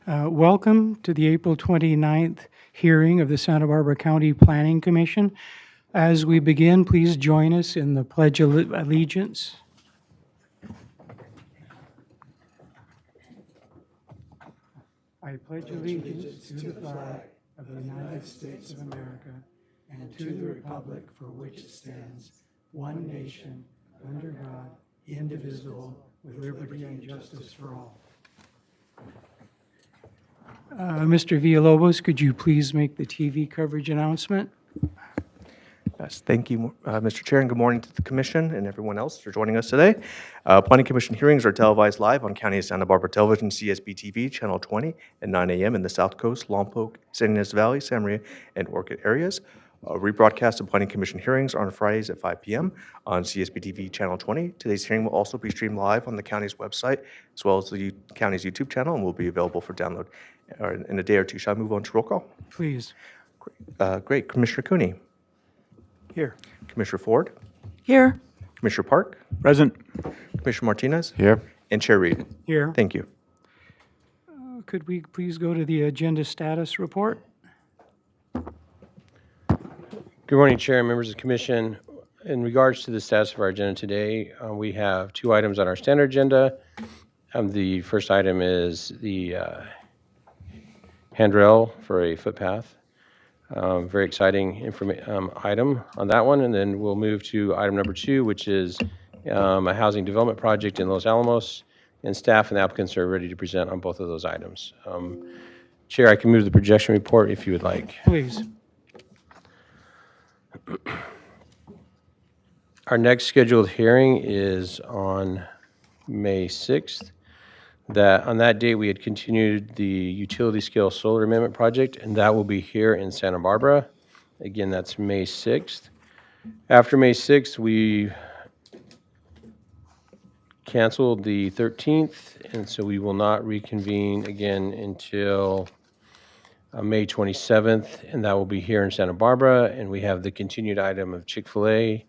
Welcome to the April 29th hearing of the Santa Barbara County Planning Commission. As we begin, please join us in the Pledge of Allegiance. I pledge allegiance to the flag of the United States of America and to the republic for which it stands, one nation, under God, indivisible, with liberty and justice for all. Mr. Villalobos, could you please make the TV coverage announcement? Yes, thank you, Mr. Chair, and good morning to the Commission and everyone else for joining us today. Planning Commission hearings are televised live on County of Santa Barbara Television, CSB-TV, Channel 20 at 9 a.m. in the South Coast, Lompoc, San Ynez Valley, San Maria, and Orchid areas. Rebroadcast of Planning Commission hearings on Fridays at 5 p.m. on CSB-TV, Channel 20. Today's hearing will also be streamed live on the county's website, as well as the county's YouTube channel, and will be available for download in a day or two. Shall I move on to roll call? Please. Great. Commissioner Cooney. Here. Commissioner Ford. Here. Commissioner Park. Present. Commissioner Martinez. Here. And Chair Reed. Here. Thank you. Could we please go to the agenda status report? Good morning, Chair and members of the Commission. In regards to the status of our agenda today, we have two items on our standard agenda. The first item is the handrail for a footpath. Very exciting item on that one. And then we'll move to item number 2, which is a housing development project in Los Alamos. And staff and the applicants are ready to present on both of those items. Chair, I can move the projection report if you would like. Please. Our next scheduled hearing is on May 6th. On that date, we had continued the utility scale solar amendment project, and that will be here in Santa Barbara. Again, that's May 6th. After May 6th, we canceled the 13th, and so we will not reconvene again until May 27th, and that will be here in Santa Barbara. And we have the continued item of Chick-fil-A,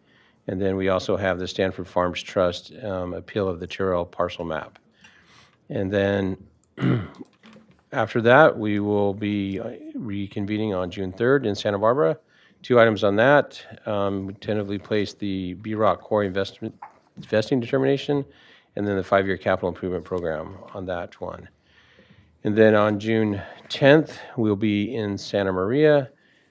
and then we also have the Stanford Farms Trust appeal of the Terrell parcel map. And then after that, we will be reconvening on June 3rd in Santa Barbara. Two items on that. We tentatively placed the B-Rock Quarry investing determination, and then the 5-year capital improvement program on that one. And then on June 10th, we'll be in Santa Maria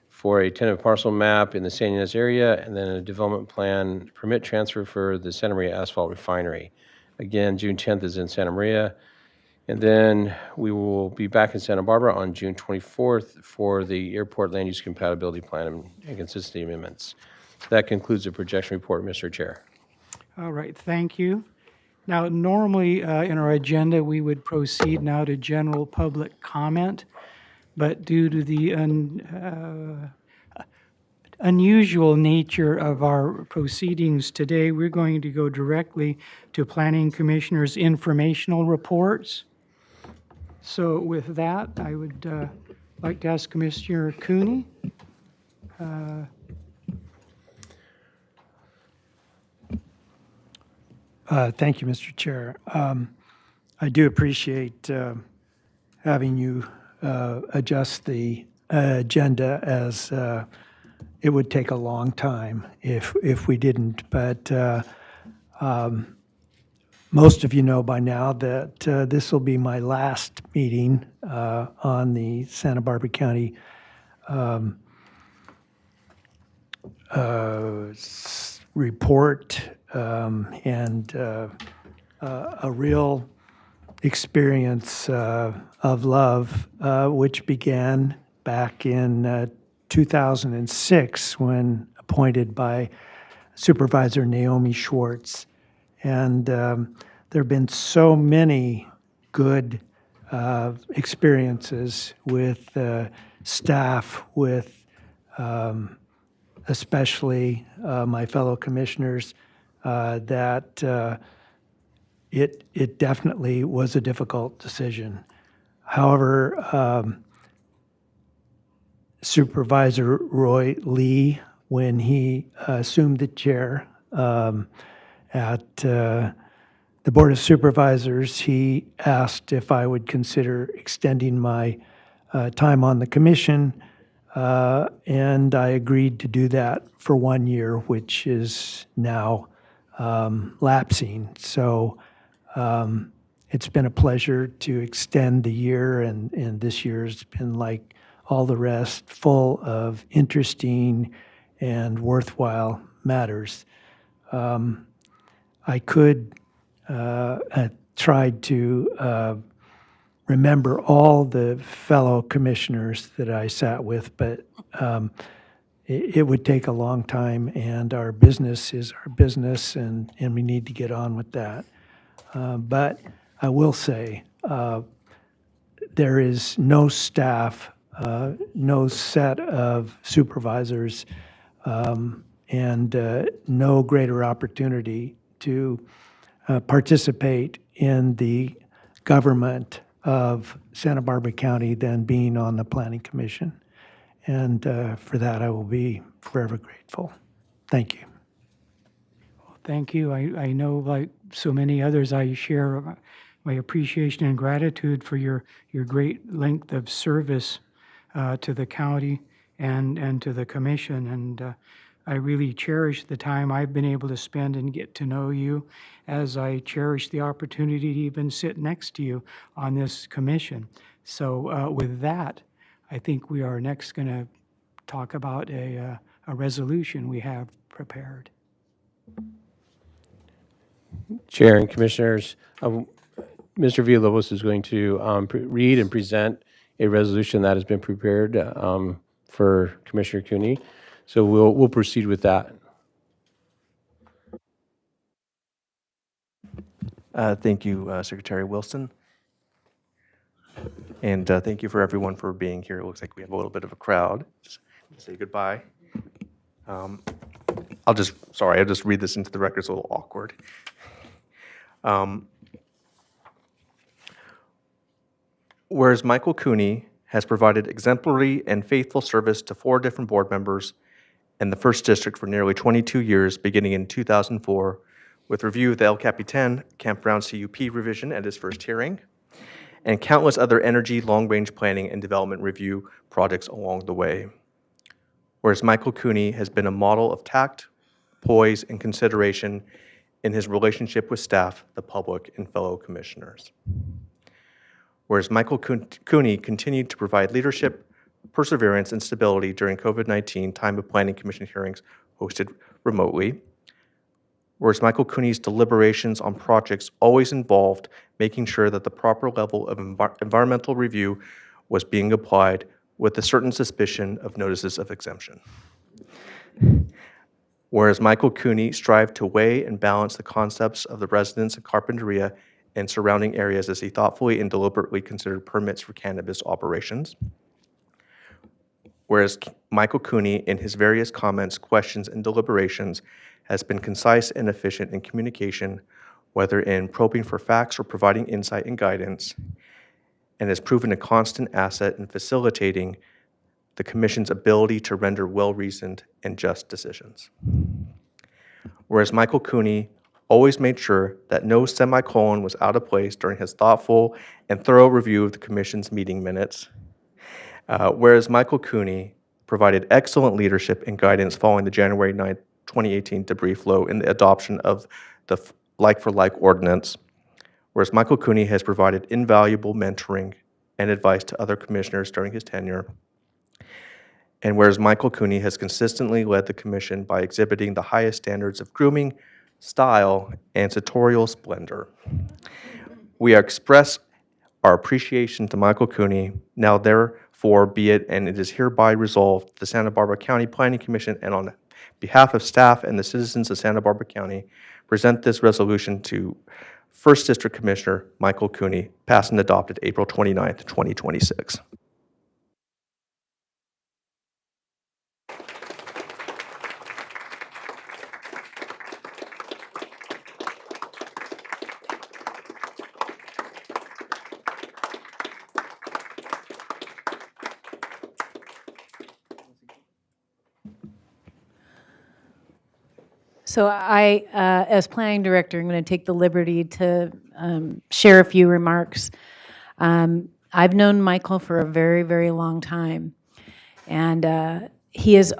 for a tentative parcel map in the San Ynez area, and then a development plan permit transfer for the Santa Maria Asphalt Refinery. Again, June 10th is in Santa Maria. And then we will be back in Santa Barbara on June 24th for the airport land use compatibility plan and consistency amendments. That concludes the projection report, Mr. Chair. All right, thank you. Now, normally in our agenda, we would proceed now to general public comment, but due to the unusual nature of our proceedings today, we're going to go directly to Planning Commissioner's informational reports. So with that, I would like to ask Commissioner Cooney. Thank you, Mr. Chair. I do appreciate having you adjust the agenda, as it would take a long time if we didn't. But most of you know by now that this will be my last meeting on the Santa Barbara County report, and a real experience of love, which began back in 2006 when appointed by Supervisor Naomi Schwartz. And there have been so many good experiences with staff, with especially my fellow commissioners, that it definitely was a difficult decision. However, Supervisor Roy Lee, when he assumed the chair at the Board of Supervisors, he asked if I would consider extending my time on the commission, and I agreed to do that for 1 year, which is now lapsing. So it's been a pleasure to extend the year, and this year's been like all the rest, full of interesting and worthwhile matters. I could tried to remember all the fellow commissioners that I sat with, but it would take a long time, and our business is our business, and we need to get on with that. But I will say, there is no staff, no set of supervisors, and no greater opportunity to participate in the government of Santa Barbara County than being on the Planning Commission. And for that, I will be forever grateful. Thank you. Thank you. I know, like so many others, I share my appreciation and gratitude for your great length of service to the county and to the commission. And I really cherish the time I've been able to spend and get to know you, as I cherish the opportunity to even sit next to you on this commission. So with that, I think we are next going to talk about a resolution we have prepared. Chair and Commissioners, Mr. Villalobos is going to read and present a resolution that has been prepared for Commissioner Cooney. So we'll proceed with that. Thank you, Secretary Wilson. And thank you for everyone for being here. It looks like we have a little bit of a crowd. Just say goodbye. I'll just read this into the record. It's a little awkward. Whereas Michael Cooney has provided exemplary and faithful service to 4 different board members in the 1st District for nearly 22 years, beginning in 2004, with review of the El Capitan Campground CUP revision at his first hearing, and countless other energy, long-range planning, and development review projects along the way. Whereas Michael Cooney has been a model of tact, poise, and consideration in his relationship with staff, the public, and fellow commissioners. Whereas Michael Cooney continued to provide leadership, perseverance, and stability during COVID-19 time of Planning Commission hearings hosted remotely. Whereas Michael Cooney's deliberations on projects always involved making sure that the proper level of environmental review was being applied with a certain suspicion of notices of exemption. Whereas Michael Cooney strived to weigh and balance the concepts of the residents of Carpinteria and surrounding areas as he thoughtfully and deliberately considered permits for cannabis operations. Whereas Michael Cooney, in his various comments, questions, and deliberations, has been concise and efficient in communication, whether in probing for facts or providing insight and guidance, and has proven a constant asset in facilitating the Commission's ability to render well-reasoned and just decisions. Whereas Michael Cooney always made sure that no semicolon was out of place during his thoughtful and thorough review of the Commission's meeting minutes. Whereas Michael Cooney provided excellent leadership and guidance following the January 9, 2018 debris flow in the adoption of the like-for-like ordinance. Whereas Michael Cooney has provided invaluable mentoring and advice to other commissioners during his tenure. And whereas Michael Cooney has consistently led the Commission by exhibiting the highest standards of grooming, style, and sartorial splendor. We express our appreciation to Michael Cooney. Now therefore be it, and it is hereby resolved, the Santa Barbara County Planning Commission, and on behalf of staff and the citizens of Santa Barbara County, present this resolution to 1st District Commissioner Michael Cooney, passed and adopted April 29th, 2026. So I, as planning director, I'm going to take the liberty to share a few remarks. I've known Michael for a very, very long time, and he is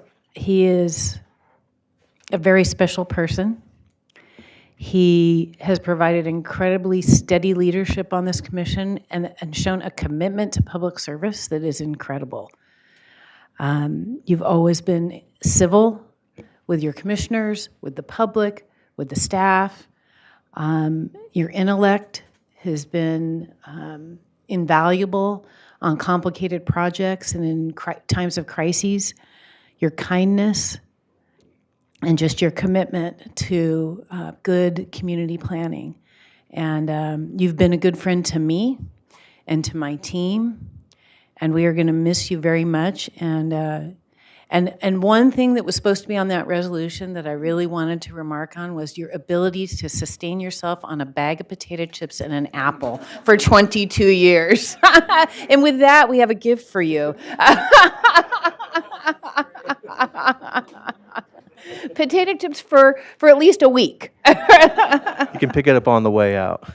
a very special person. He has provided incredibly steady leadership on this commission and shown a commitment to public service that is incredible. You've always been civil with your commissioners, with the public, with the staff. Your intellect has been invaluable on complicated projects and in times of crises. Your kindness and just your commitment to good community planning. And you've been a good friend to me and to my team, and we are going to miss you very much. And one thing that was supposed to be on that resolution that I really wanted to remark on was your ability to sustain yourself on a bag of potato chips and an apple for 22 years. And with that, we have a gift for you. Potato chips for at least a week. You can pick it up on the way out.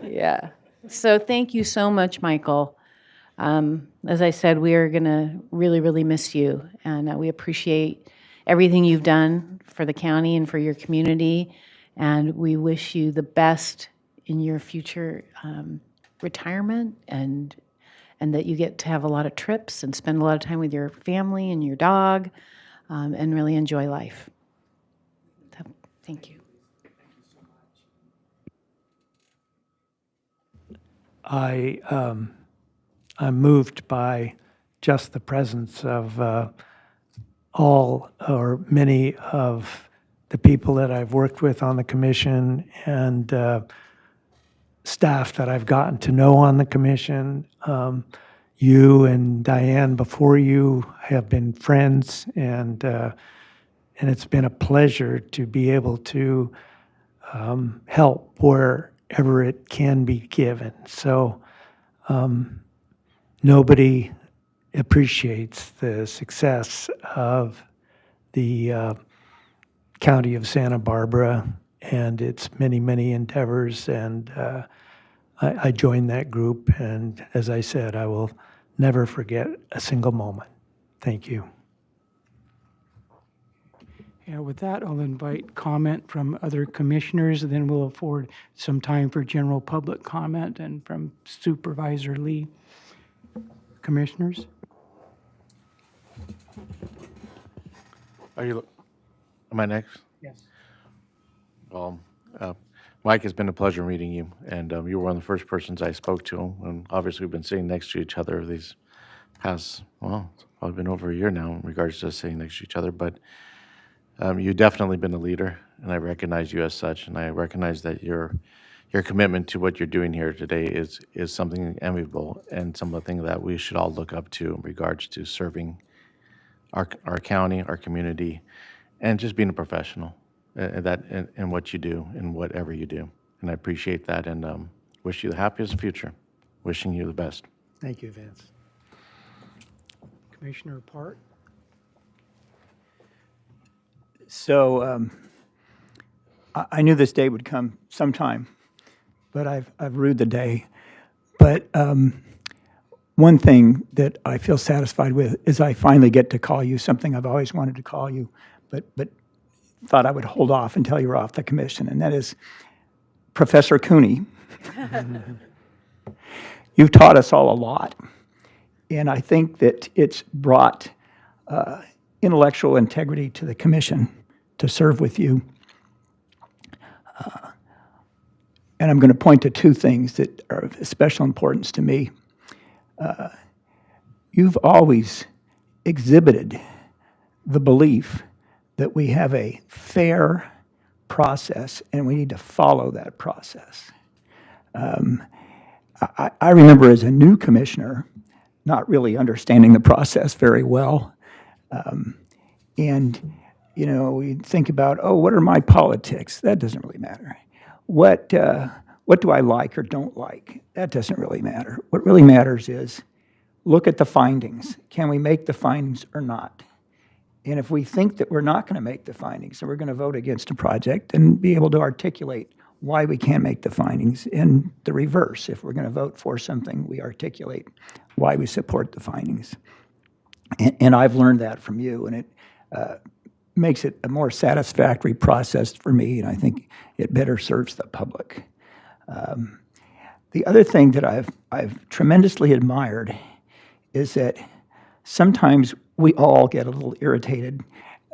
Yeah. So thank you so much, Michael. As I said, we are going to really, really miss you, and we appreciate everything you've done for the county and for your community, and we wish you the best in your future retirement, and that you get to have a lot of trips and spend a lot of time with your family and your dog, and really enjoy life. So, thank you. I'm moved by just the presence of all or many of the people that I've worked with on the commission and staff that I've gotten to know on the commission. You and Diane before you have been friends, and it's been a pleasure to be able to help wherever it can be given. So nobody appreciates the success of the County of Santa Barbara and its many, many endeavors. And I joined that group, and as I said, I will never forget a single moment. Thank you. Yeah, with that, I'll invite comment from other commissioners, and then we'll afford some time for general public comment and from Supervisor Lee. Commissioners? Am I next? Yes. Well, Mike, it's been a pleasure meeting you, and you were one of the first persons I spoke to, and obviously we've been sitting next to each other these past, well, it's probably been over a year now in regards to us sitting next to each other, but you've definitely been a leader, and I recognize you as such, and I recognize that your commitment to what you're doing here today is something enviable and something that we should all look up to in regards to serving our county, our community, and just being a professional in what you do and whatever you do. And I appreciate that, and wish you the happiest future. Wishing you the best. Thank you, Vince. Commissioner Part? So I knew this day would come sometime, but I've rued the day. But one thing that I feel satisfied with is I finally get to call you something I've always wanted to call you, but thought I would hold off until you were off the commission, and that is Professor Cooney. You've taught us all a lot, and I think that it's brought intellectual integrity to the commission to serve with you. And I'm going to point to two things that are of special importance to me. You've always exhibited the belief that we have a fair process and we need to follow that process. I remember as a new commissioner not really understanding the process very well. And, you know, we think about, oh, what are my politics? That doesn't really matter. What do I like or don't like? That doesn't really matter. What really matters is look at the findings. Can we make the findings or not? And if we think that we're not going to make the findings and we're going to vote against a project, and be able to articulate why we can't make the findings. In the reverse, if we're going to vote for something, we articulate why we support the findings. And I've learned that from you, and it makes it a more satisfactory process for me, and I think it better serves the public. The other thing that I've tremendously admired is that sometimes we all get a little irritated,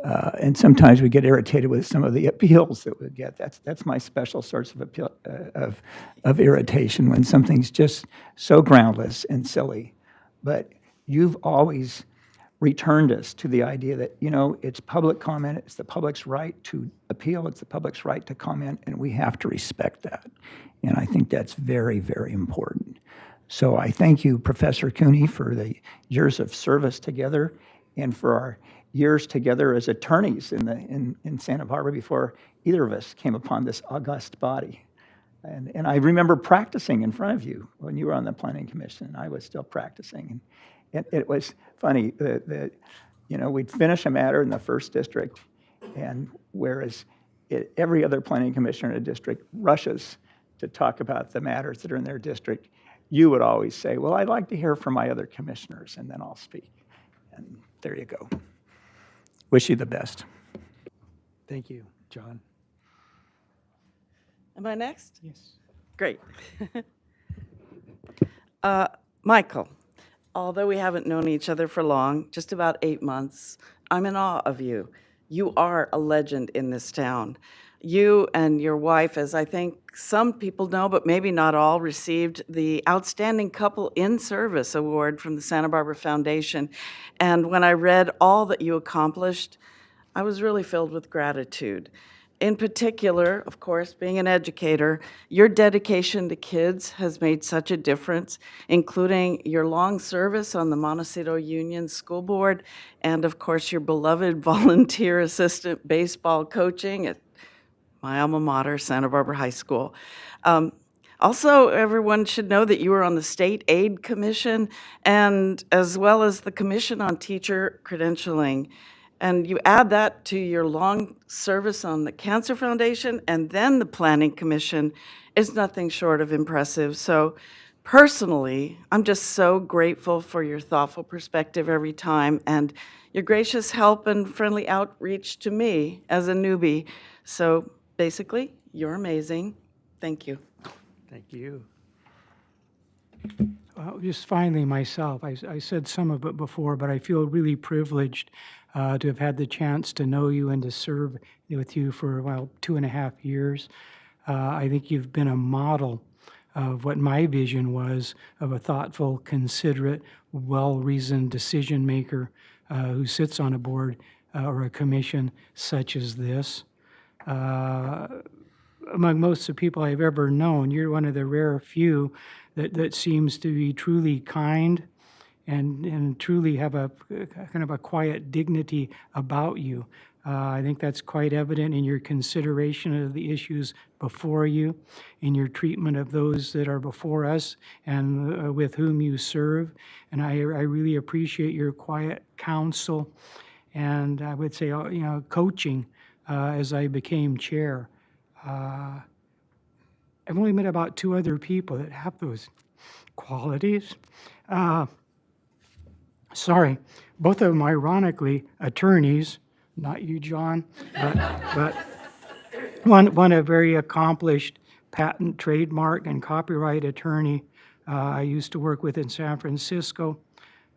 and sometimes we get irritated with some of the appeals that we get. That's my special source of appeal, of irritation, when something's just so groundless and silly. But you've always returned us to the idea that, it's public comment, it's the public's right to appeal, it's the public's right to comment, and we have to respect that. And I think that's very, very important. So I thank you, Professor Cooney, for the years of service together and for our years together as attorneys in Santa Barbara before either of us came upon this august body. And I remember practicing in front of you when you were on the Planning Commission, and I was still practicing. And it was funny that we'd finish a matter in the first district, and whereas every other planning commissioner in a district rushes to talk about the matters that are in their district, you would always say, well, I'd like to hear from my other commissioners, and then I'll speak. And there you go. Wish you the best. Thank you, John. Am I next? Yes. Great. Michael, although we haven't known each other for long, just about 8 months, I'm in awe of you. You are a legend in this town. You and your wife, as I think some people know, but maybe not all, received the Outstanding Couple in Service Award from the Santa Barbara Foundation. And when I read all that you accomplished, I was really filled with gratitude. In particular, of course, being an educator, your dedication to kids has made such a difference, including your long service on the Montecito Union School Board, and of course, your beloved volunteer assistant baseball coaching at my alma mater, Santa Barbara High School. Also, everyone should know that you were on the State Aid Commission, and as well as the Commission on Teacher Credentialing. And you add that to your long service on the Cancer Foundation and then the Planning Commission, is nothing short of impressive. So personally, I'm just so grateful for your thoughtful perspective every time and your gracious help and friendly outreach to me as a newbie. So basically, you're amazing. Thank you. Thank you. Well, just finally myself, I said some of it before, but I feel really privileged to have had the chance to know you and to serve with you for, 2.5 years. I think you've been a model of what my vision was of a thoughtful, considerate, well-reasoned decision maker who sits on a board or a commission such as this. Among most of the people I've ever known, you're one of the rare few that seems to be truly kind and truly have a kind of a quiet dignity about you. I think that's quite evident in your consideration of the issues before you, in your treatment of those that are before us and with whom you serve. And I really appreciate your quiet counsel and I would say, coaching as I became chair. I've only met about 2 other people that have those qualities. Sorry, both of them ironically attorneys, not you, John, but one a very accomplished patent, trademark, and copyright attorney I used to work with in San Francisco.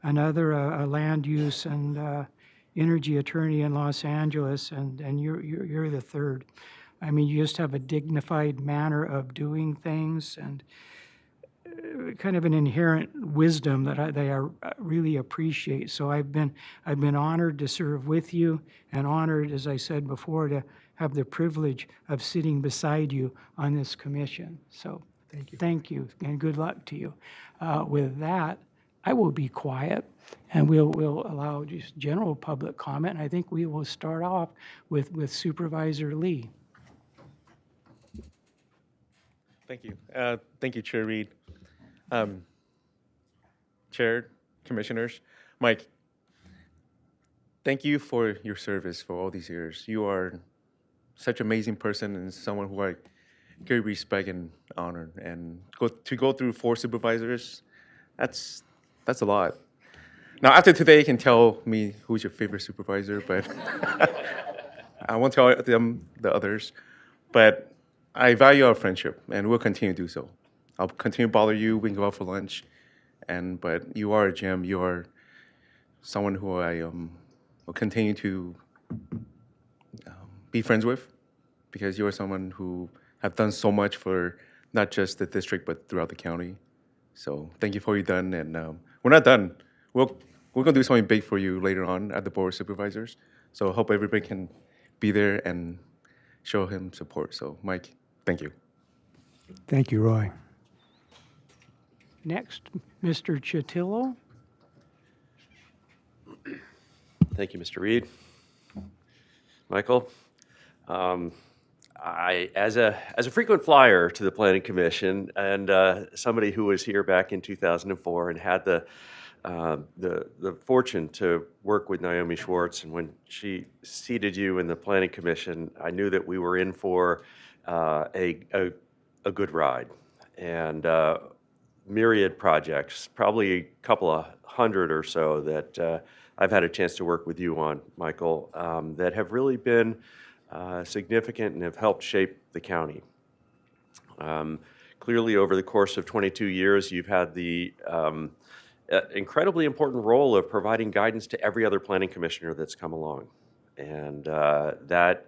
Another a land use and energy attorney in Los Angeles, and you're the third. I mean, you just have a dignified manner of doing things and kind of an inherent wisdom that I really appreciate. So I've been honored to serve with you and honored, as I said before, to have the privilege of sitting beside you on this commission. So thank you and good luck to you. With that, I will be quiet and we'll allow just general public comment. I think we will start off with Supervisor Lee. Thank you. Thank you, Chair Reed. Chair, Commissioners, Mike, thank you for your service for all these years. You are such an amazing person and someone who I great respect and honor. And to go through 4 supervisors, that's a lot. Now after today, you can tell me who's your favorite supervisor, but I won't tell them the others. But I value our friendship, and we'll continue to do so. I'll continue to bother you. We can go out for lunch, but you are a gem. You are someone who I will continue to be friends with, because you are someone who have done so much for not just the district but throughout the county. So thank you for what you've done, and we're not done. We're gonna do something big for you later on at the Board of Supervisors. So I hope everybody can be there and show him support. So Mike, thank you. Thank you, Roy. Next, Mr. Chatillo. Thank you, Mr. Reed. Michael, as a frequent flyer to the Planning Commission and somebody who was here back in 2004 and had the fortune to work with Naomi Schwartz, and when she seated you in the Planning Commission, I knew that we were in for a good ride. And myriad projects, probably a couple of hundred or so that I've had a chance to work with you on, Michael, that have really been significant and have helped shape the county. Clearly, over the course of 22 years, you've had the incredibly important role of providing guidance to every other planning commissioner that's come along. And that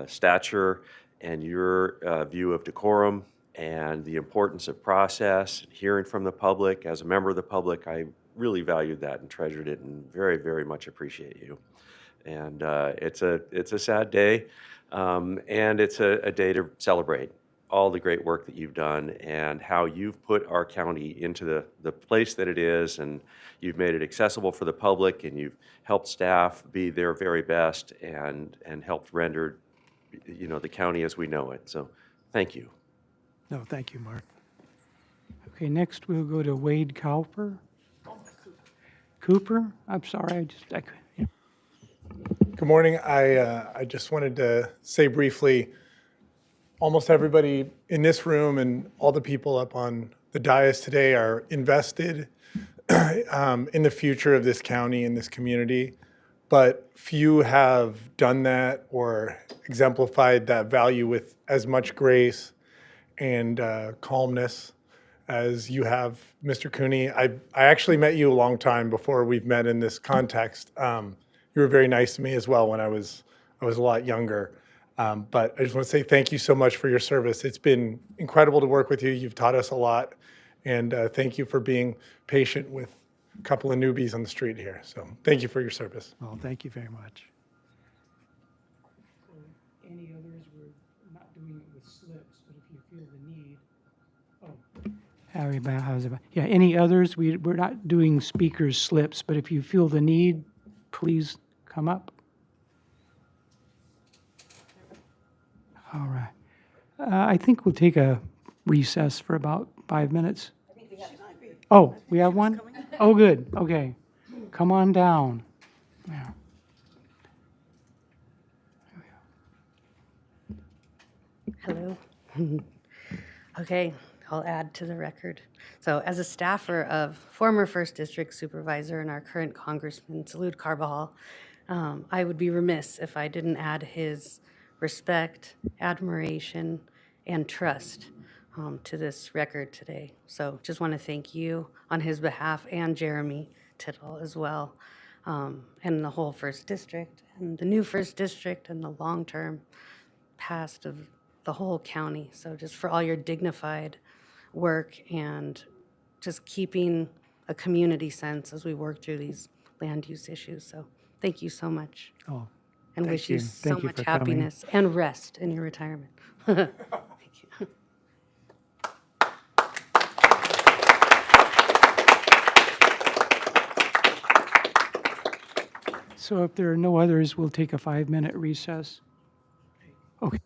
stature and your view of decorum and the importance of process, hearing from the public. As a member of the public, I really valued that and treasured it, and very, very much appreciate you. And it's a sad day, and it's a day to celebrate all the great work that you've done and how you've put our county into the place that it is, and you've made it accessible for the public, and you've helped staff be their very best and helped render, the county as we know it. So thank you. No, thank you, Mark. Okay, next we'll go to Wade Cooper, I'm sorry, yeah. Good morning. I just wanted to say briefly, almost everybody in this room and all the people up on the dais today are invested in the future of this county and this community, but few have done that or exemplified that value with as much grace and calmness as you have, Mr. Cooney. I actually met you a long time before we've met in this context. You were very nice to me as well when I was a lot younger. But I just want to say thank you so much for your service. It's been incredible to work with you. You've taught us a lot. And thank you for being patient with a couple of newbies on the street here. So thank you for your service. Well, thank you very much. Any others, we're not doing it with slips, but if you feel the need. How's about? Yeah, any others? We're not doing speakers slips, but if you feel the need, please come up. All right. I think we'll take a recess for about 5 minutes. Oh, we have one? Oh, good. Okay. Come on down. Yeah. Hello. Okay, I'll add to the record. So as a staffer of former First District Supervisor and our current Congressman Salud Carbajal, I would be remiss if I didn't add his respect, admiration, and trust to this record today. So just want to thank you on his behalf and Jeremy Tittle as well, and the whole First District and the new First District and the long-term past of the whole county. So just for all your dignified work and just keeping a community sense as we work through these land use issues. So thank you so much. Oh, and thank wish you you. so Thank you much for coming. happiness and rest in your retirement. Thank you. So if there are no others, we'll take a 5-minute recess. Okay.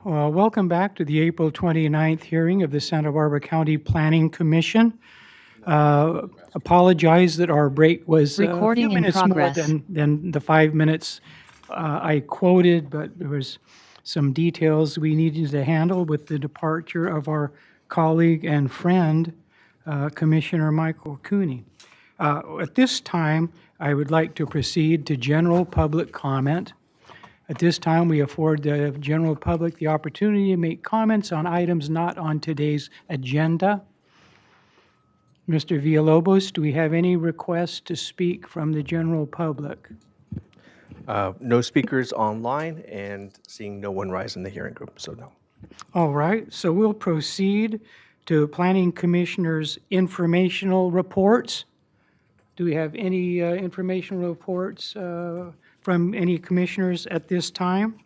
Well, welcome back to the April 29th hearing of the Santa Barbara County Planning Commission. Apologize that our break was a Recording few in minutes more progress. than the 5 minutes I quoted, but there was some details we needed to handle with the departure of our colleague and friend, Commissioner Michael Cooney. At this time, I would like to proceed to general public comment. At this time, we afford the general public the opportunity to make comments on items not on today's agenda. Mr. Villalobos, do we have any requests to speak from the general public? No speakers online, and seeing no one rise in the hearing group, so no. All right, so we'll proceed to Planning Commissioner's informational reports. Do we have any informational reports from any commissioners at this time?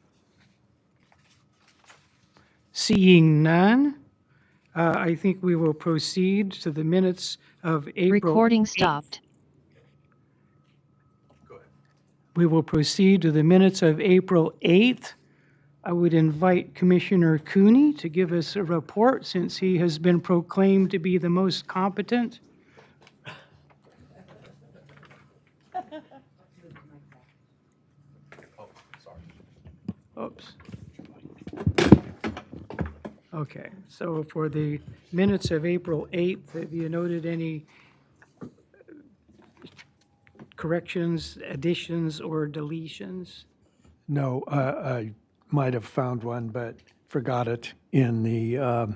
Seeing none, I think we will proceed to the minutes of April. Recording 8th. stopped. We will proceed to the minutes of April 8th. I would invite Commissioner Cooney to give us a report since he has been proclaimed to be the most competent. Oops. Okay, so for the minutes of April 8th, have you noted any corrections, additions, or deletions? No, I might have found one, but forgot it in the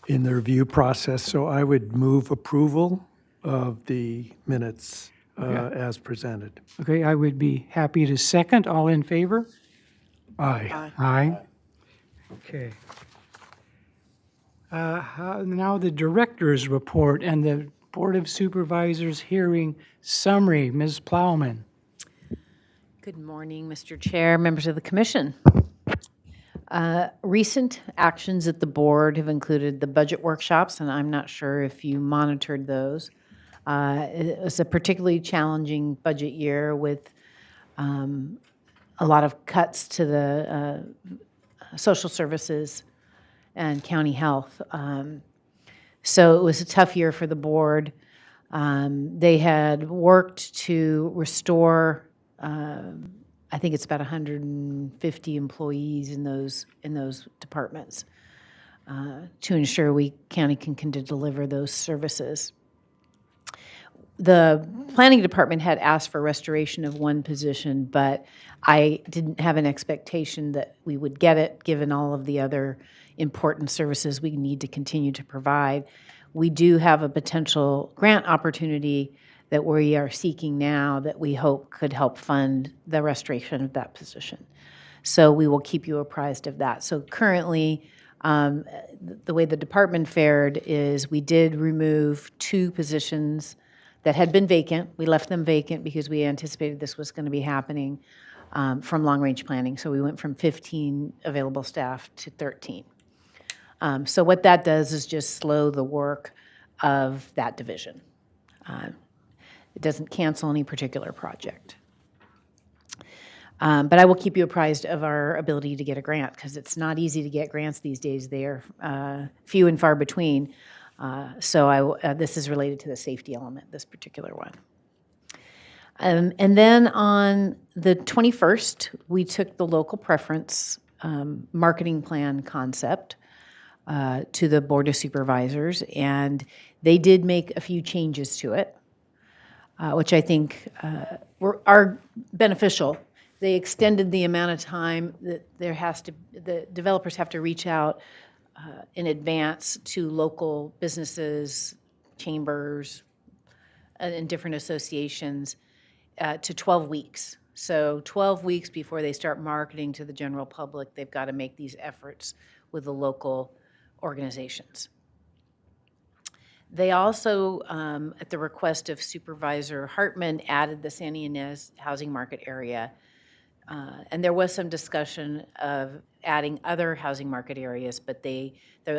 review process. So I would move approval of the minutes as presented. Okay, I would be happy to second. All in favor? Aye. Aye. Okay. Now the director's report and the Board of Supervisors hearing summary. Ms. Plowman. Good morning, Mr. Chair, members of the commission. Recent actions at the board have included the budget workshops, and I'm not sure if you monitored those. It was a particularly challenging budget year with a lot of cuts to the social services and county health. So it was a tough year for the board. They had worked to restore, I think it's about 150 employees in those departments to ensure we county can deliver those services. The planning department had asked for restoration of one position, but I didn't have an expectation that we would get it, given all of the other important services we need to continue to provide. We do have a potential grant opportunity that we are seeking now that we hope could help fund the restoration of that position. So we will keep you apprised of that. So currently, the way the department fared is we did remove 2 positions that had been vacant. We left them vacant because we anticipated this was going to be happening from long-range planning. So we went from 15 available staff to 13. So what that does is just slow the work of that division. It doesn't cancel any particular project. But I will keep you apprised of our ability to get a grant, because it's not easy to get grants these days. They are few and far between. So this is related to the safety element, this particular one. And then on the 21st, we took the local preference marketing plan concept to the Board of Supervisors, and they did make a few changes to it, which I think are beneficial. They extended the amount of time that the developers have to reach out in advance to local businesses, chambers, and different associations to 12 weeks. So 12 weeks before they start marketing to the general public, they've got to make these efforts with the local organizations. They also, at the request of Supervisor Hartman, added the Santa Ynez housing market area. And there was some discussion of adding other housing market areas, but the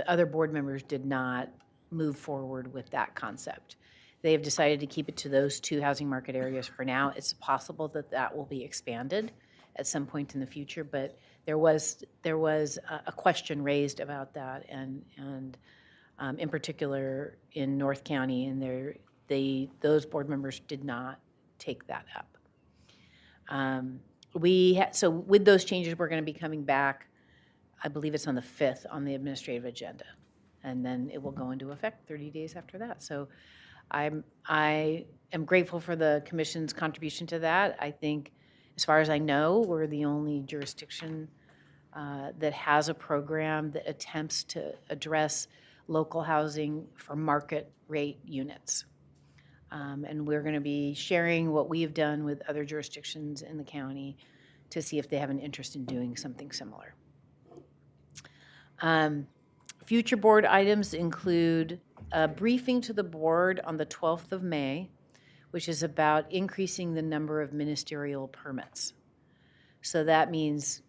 other board members did not move forward with that concept. They have decided to keep it to those 2 housing market areas for now. It's possible that that will be expanded at some point in the future, but there was a question raised about that, and in particular in North County, and those board members did not take that up. So with those changes, we're going to be coming back. I believe it's on the 5th on the administrative agenda, and then it will go into effect 30 days after that. So I am grateful for the commission's contribution to that. I think, as far as I know, we're the only jurisdiction that has a program that attempts to address local housing for market rate units. And we're going to be sharing what we have done with other jurisdictions in the county to see if they have an interest in doing something similar. Future board items include a briefing to the board on the 12th of May, which is about increasing the number of ministerial permits. So that means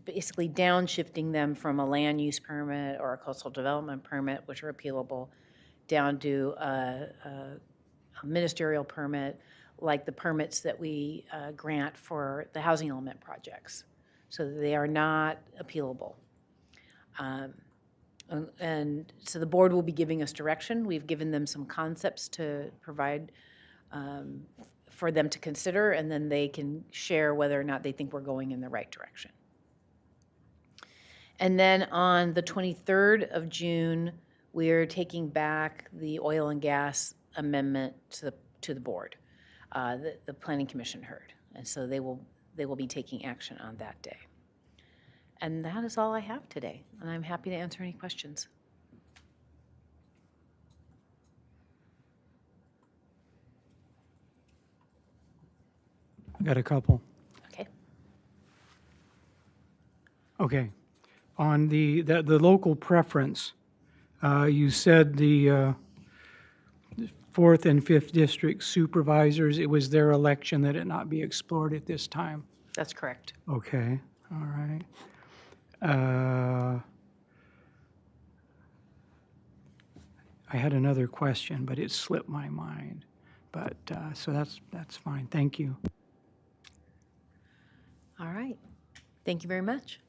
basically downshifting them from a land use permit or a coastal development permit, which are appealable, down to a ministerial permit, like the permits that we grant for the housing element projects. So they are not appealable. And so the board will be giving us direction. We've given them some concepts to provide for them to consider, and then they can share whether or not they think we're going in the right direction. And then on the 23rd of June, we're taking back the oil and gas amendment to the board. The Planning Commission heard, and so they will be taking action on that day. And that is all I have today, and I'm happy to answer any questions. I got a couple. Okay. Okay. On the local preference, you said the 4th and 5th district supervisors, it was their election that it not be explored at this time. That's correct. Okay, all right. I had another question, but it slipped my mind. But, so that's fine. Thank you. All right. Thank you very much.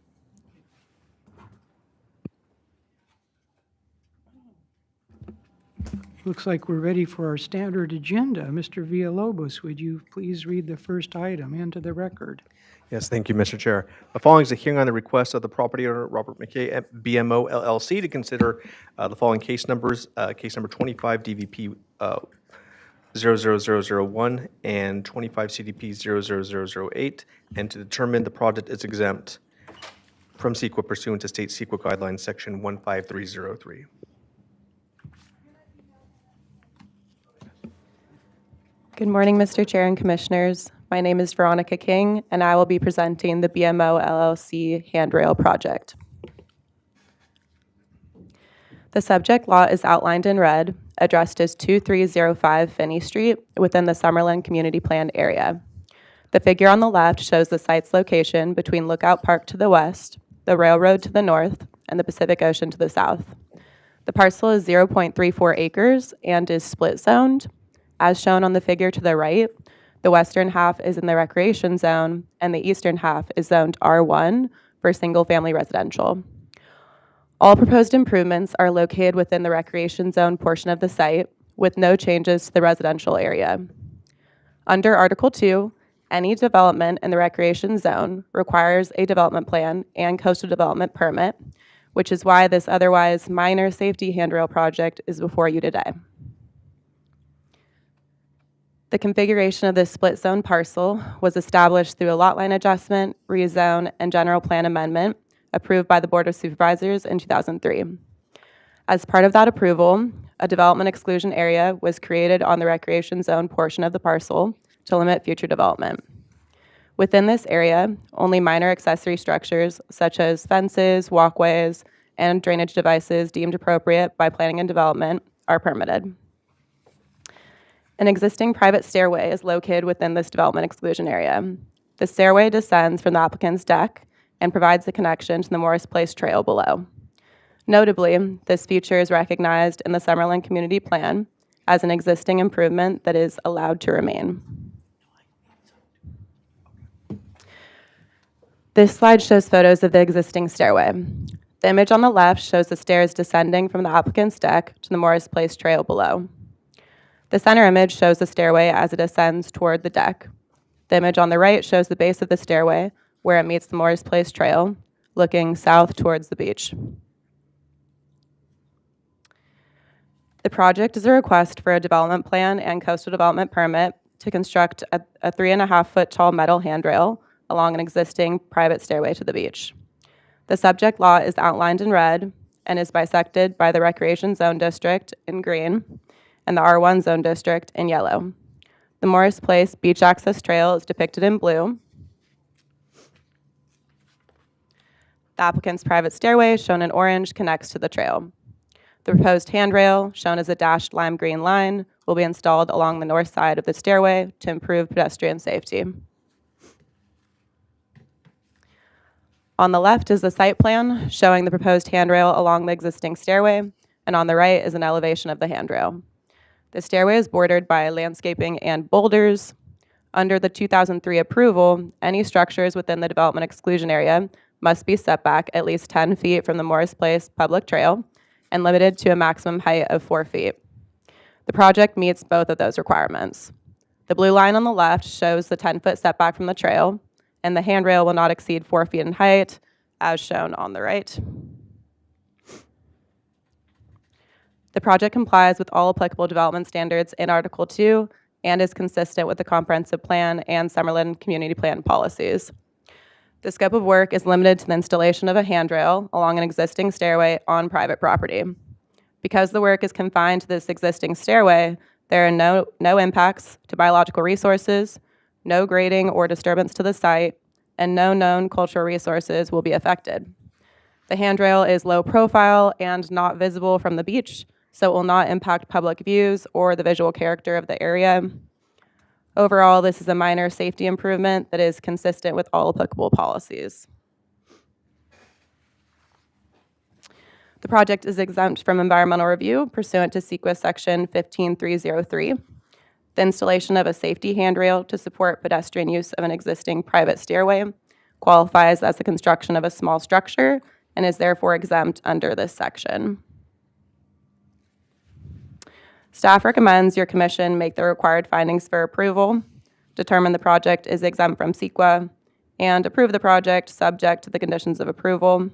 Looks like we're ready for our standard agenda. Mr. Villalobos, would you please read the first item into the record? Yes, thank you, Mr. Chair. The following is a hearing on the request of the property owner, Robert McKay, BMO LLC, to consider the following case numbers, case number 25 DVP 00001 and 25 CDP 00008, and to determine the project is exempt from CEQA pursuant to State CEQA Guidelines, Section 15303. Good morning, Mr. Chair and Commissioners. My name is Veronica King, and I will be presenting the BMO LLC handrail project. The subject lot is outlined in red, addressed as 2305 Finney Street within the Summerlin Community Plan area. The figure on the left shows the site's location between Lookout Park to the west, the railroad to the north, and the Pacific Ocean to the south. The parcel is 0.34 acres and is split zoned. As shown on the figure to the right, the western half is in the recreation zone, and the eastern half is zoned R1 for single-family residential. All proposed improvements are located within the recreation zone portion of the site, with no changes to the residential area. Under Article 2, any development in the recreation zone requires a development plan and coastal development permit, which is why this otherwise minor safety handrail project is before you today. The configuration of this split zone parcel was established through a lot line adjustment, rezone, and general plan amendment approved by the Board of Supervisors in 2003. As part of that approval, a development exclusion area was created on the recreation zone portion of the parcel to limit future development. Within this area, only minor accessory structures such as fences, walkways, and drainage devices deemed appropriate by planning and development are permitted. An existing private stairway is located within this development exclusion area. The stairway descends from the applicant's deck and provides a connection to the Morris Place Trail below. Notably, this feature is recognized in the Summerlin Community Plan as an existing improvement that is allowed to remain. This slide shows photos of the existing stairway. The image on the left shows the stairs descending from the applicant's deck to the Morris Place trail below. The center image shows the stairway as it ascends toward the deck. The image on the right shows the base of the stairway where it meets the Morris Place trail, looking south towards the beach. The project is a request for a development plan and coastal development permit to construct a 3.5-foot tall metal handrail along an existing private stairway to the beach. The subject lot is outlined in red and is bisected by the Recreation Zone District in green and the R1 Zone District in yellow. The Morris Place Beach Access Trail is depicted in blue. The applicant's private stairway, shown in orange, connects to the trail. The proposed handrail, shown as a dashed lime green line, will be installed along the north side of the stairway to improve pedestrian safety. On the left is the site plan showing the proposed handrail along the existing stairway, and on the right is an elevation of the handrail. The stairway is bordered by landscaping and boulders. Under the 2003 approval, any structures within the development exclusion area must be set back at least 10 feet from the Morris Place public trail and limited to a maximum height of 4 feet. The project meets both of those requirements. The blue line on the left shows the 10-foot setback from the trail, and the handrail will not exceed 4 feet in height, as shown on the right. The project complies with all applicable development standards in Article 2 and is consistent with the comprehensive plan and Summerlin community plan policies. The scope of work is limited to the installation of a handrail along an existing stairway on private property. Because the work is confined to this existing stairway, there are no impacts to biological resources, no grading or disturbance to the site, and no known cultural resources will be affected. The handrail is low profile and not visible from the beach, so it will not impact public views or the visual character of the area. Overall, this is a minor safety improvement that is consistent with all applicable policies. The project is exempt from environmental review pursuant to CEQA Section 15303. The installation of a safety handrail to support pedestrian use of an existing private stairway qualifies as the construction of a small structure and is therefore exempt under this section. Staff recommends your commission make the required findings for approval, determine the project is exempt from CEQA, and approve the project subject to the conditions of approval.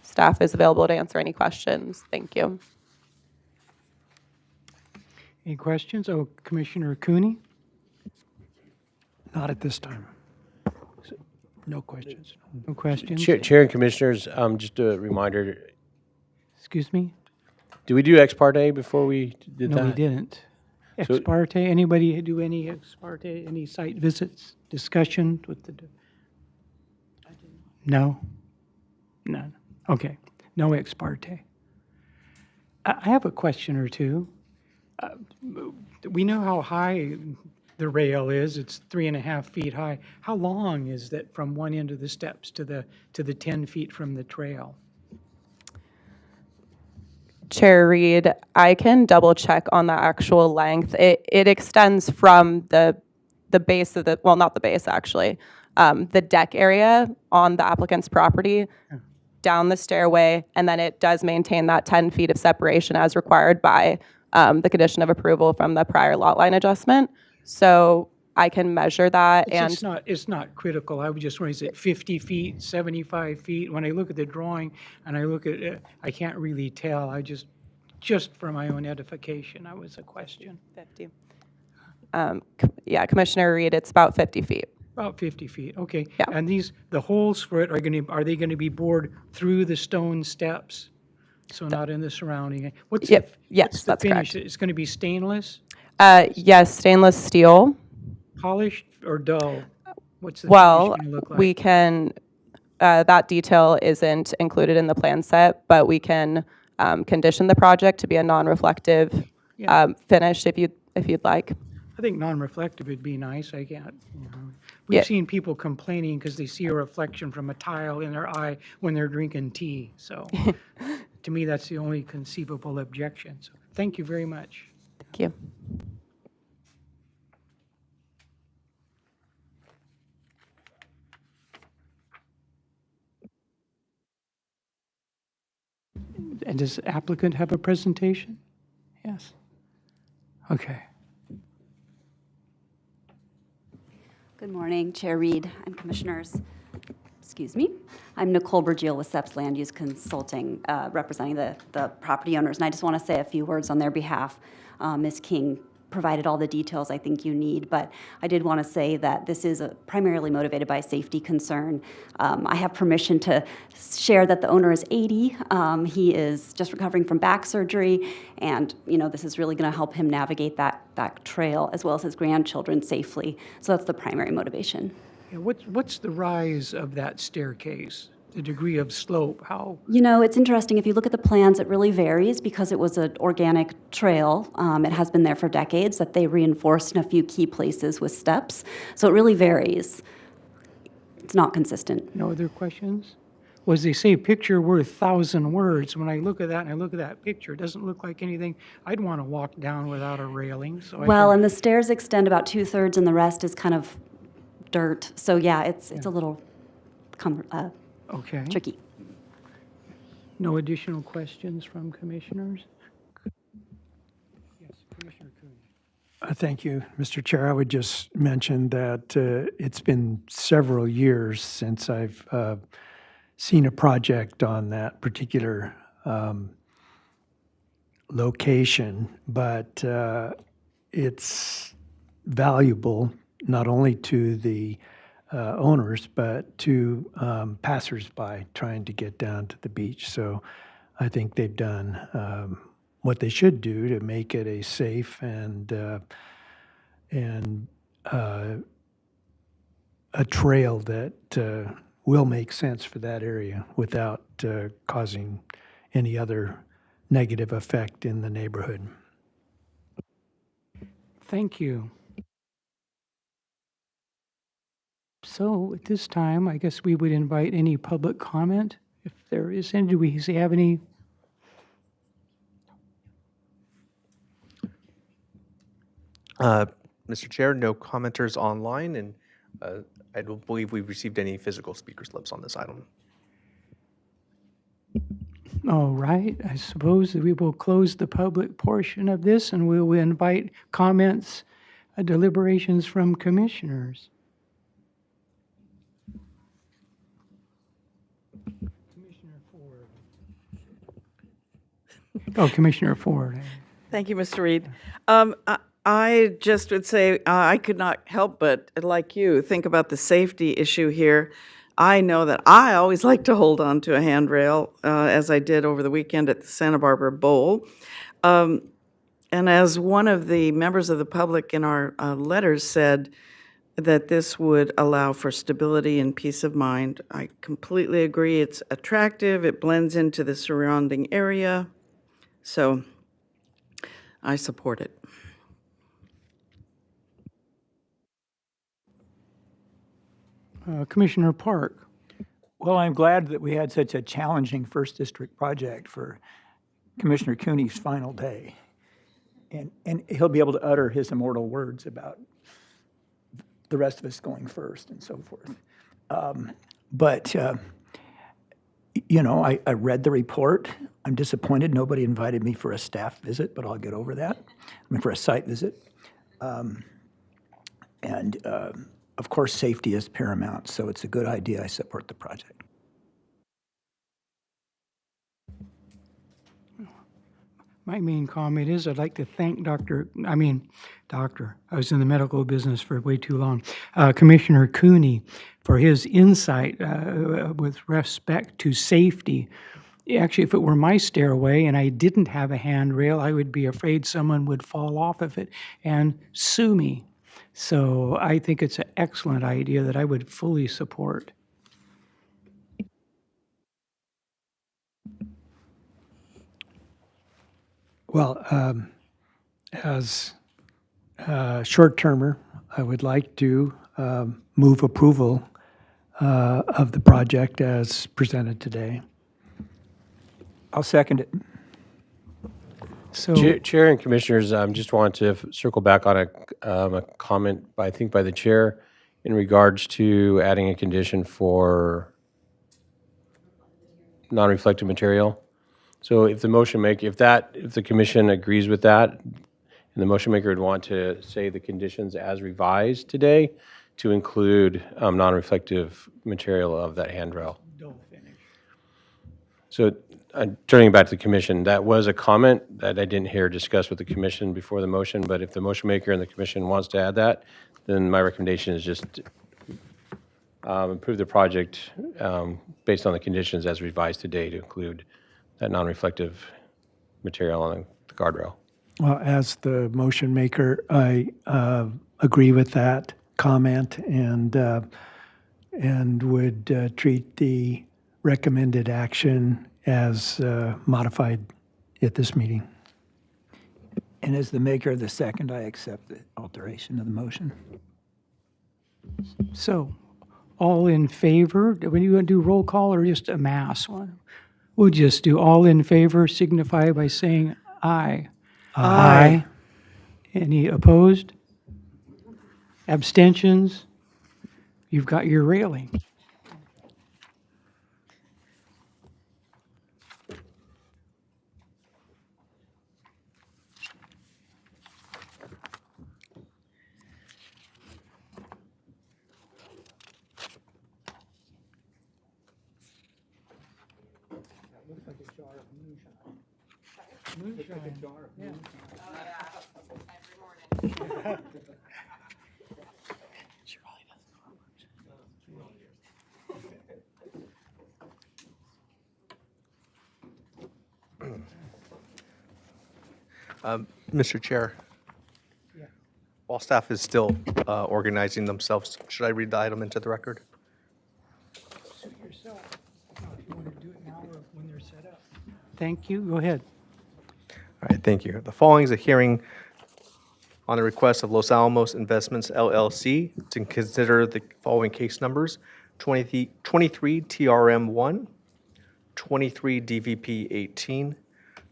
Staff is available to answer any questions. Thank you. Any questions? Oh, Commissioner Cooney? Not at this time. No questions. No questions? Chair and Commissioners, just a reminder, Excuse me? did we do ex parte before we did that? No, we didn't. So- Ex parte, anybody do any ex parte, any site visits, discussion with the? No? None. Okay, no ex parte. I have a question or two. We know how high the rail is. It's 3.5 feet high. How long is that from one end of the steps to the 10 feet from the trail? Chair Reed, I can double check on the actual length. It extends from the base of the, well, not the base actually, the deck area on the applicant's property down the stairway, and then it does maintain that 10 feet of separation as required by the condition of approval from the prior lot line adjustment. So I can measure that. It's not critical. I was just wondering, is it 50 feet, 75 feet? When I look at the drawing and I look at it, I can't really tell. I just for my own edification, that was a question. 50. Yeah, Commissioner Reed, it's about 50 feet. About 50 feet, okay. Yeah. And the holes for it are they going to be bored through the stone steps? So not in the surrounding? Yes, that's finish? correct. It's going to be stainless, Yes, stainless steel. polished, or dull? What's the Well, finish going to look like? we can, that detail isn't included in the plan set, but we can condition the project to be a non-reflective Yeah. finish if you'd like. I think non-reflective would be nice. I can't, Yeah. We've seen people complaining because they see a reflection from a tile in their eye when they're drinking tea. So to me, that's the only conceivable objection. So thank you very much. Thank you. And does the applicant have a presentation? Yes. Okay. Good morning, Chair Reed and Commissioners. Excuse me. I'm Nicole Bergil with SEPS Land Use Consulting, representing the property owners, and I just want to say a few words on their behalf. Ms. King provided all the details I think you need, but I did want to say that this is primarily motivated by safety concern. I have permission to share that the owner is 80. He is just recovering from back surgery, and this is really going to help him navigate that trail as well as his grandchildren safely. So that's the primary motivation. Yeah, what's the rise of that staircase? The degree of slope? How? It's interesting. If you look at the plans, it really varies because it was an organic trail. It has been there for decades that they reinforced in a few key places with steps. So it really varies. It's not consistent. No other questions? Well, as they say, picture worth 1,000 words. When I look at that and I look at that picture, it doesn't look like anything I'd want to walk down without a railing. So and the stairs extend about 2/3 and the rest is kind of dirt. So yeah, it's a little okay. Tricky. No additional questions from commissioners? Yes, Commissioner Cooney. Thank you, Mr. Chair. I would just mention that it's been several years since I've seen a project on that particular location, but it's valuable not only to the owners, but to passersby trying to get down to the beach. So I think they've done what they should do to make it a safe and a trail that will make sense for that area without causing any other negative effect in the neighborhood. Thank you. So at this time, I guess we would invite any public comment. If there is any, do we have any? Mr. Chair, no commenters online, and I don't believe we've received any physical speaker slips on this item. All right, I suppose that we will close the public portion of this and we will invite comments, deliberations from commissioners. Commissioner Ford. Oh, Commissioner Ford. Thank you, Mr. Reed. I just would say I could not help but, like you, think about the safety issue here. I know that I always like to hold on to a handrail, as I did over the weekend at the Santa Barbara Bowl. And as one of the members of the public in our letters said, that this would allow for stability and peace of mind. I completely agree. It's attractive. It blends into the surrounding area. So I support it. Commissioner Park. Well, I'm glad that we had such a challenging first district project for Commissioner Cooney's final day. And he'll be able to utter his immortal words about the rest of us going first and so forth. I read the report. I'm disappointed nobody invited me for a staff visit, but I'll get over that. For a site visit. Of course, safety is paramount, so it's a good idea. I support the project. My main comment is I'd like to thank I was in the medical business for way too long, Commissioner Cooney for his insight with respect to safety. Actually, if it were my stairway and I didn't have a handrail, I would be afraid someone would fall off of it and sue me. So I think it's an excellent idea that I would fully support. Well, as a short-termer, I would like to move approval of the project as presented today. I'll second it. So, Chair and Commissioners, just want to circle back on a comment, I think, by the Chair in regards to adding a condition for non-reflective material. So if the motion maker, if the commission agrees with that, and the motion maker would want to say the conditions as revised today to include non-reflective material of that handrail. So turning back to the commission, that was a comment that I didn't hear discussed with the commission before the motion, but if the motion maker and the commission wants to add that, then my recommendation is just approve the project based on the conditions as revised today to include that non-reflective material on the guardrail. Well, as the motion maker, I agree with that comment and would treat the recommended action as modified at this meeting. And as the maker of the second, I accept the alteration of the motion. So, all in favor? Do we want to do roll call or just a mass one? We'll just do all in favor, signify by saying aye. Aye. Any opposed? Abstentions? You've got your railing. Mr. Chair, while staff is still organizing themselves, should I read the item into the record? Suit yourself. If you want to do it now or when they're set up. Thank you. Go ahead. All right, thank you. The following is a hearing on the request of Los Alamos Investments LLC to consider the following case numbers: 23 TRM 1, 23 DVP 18,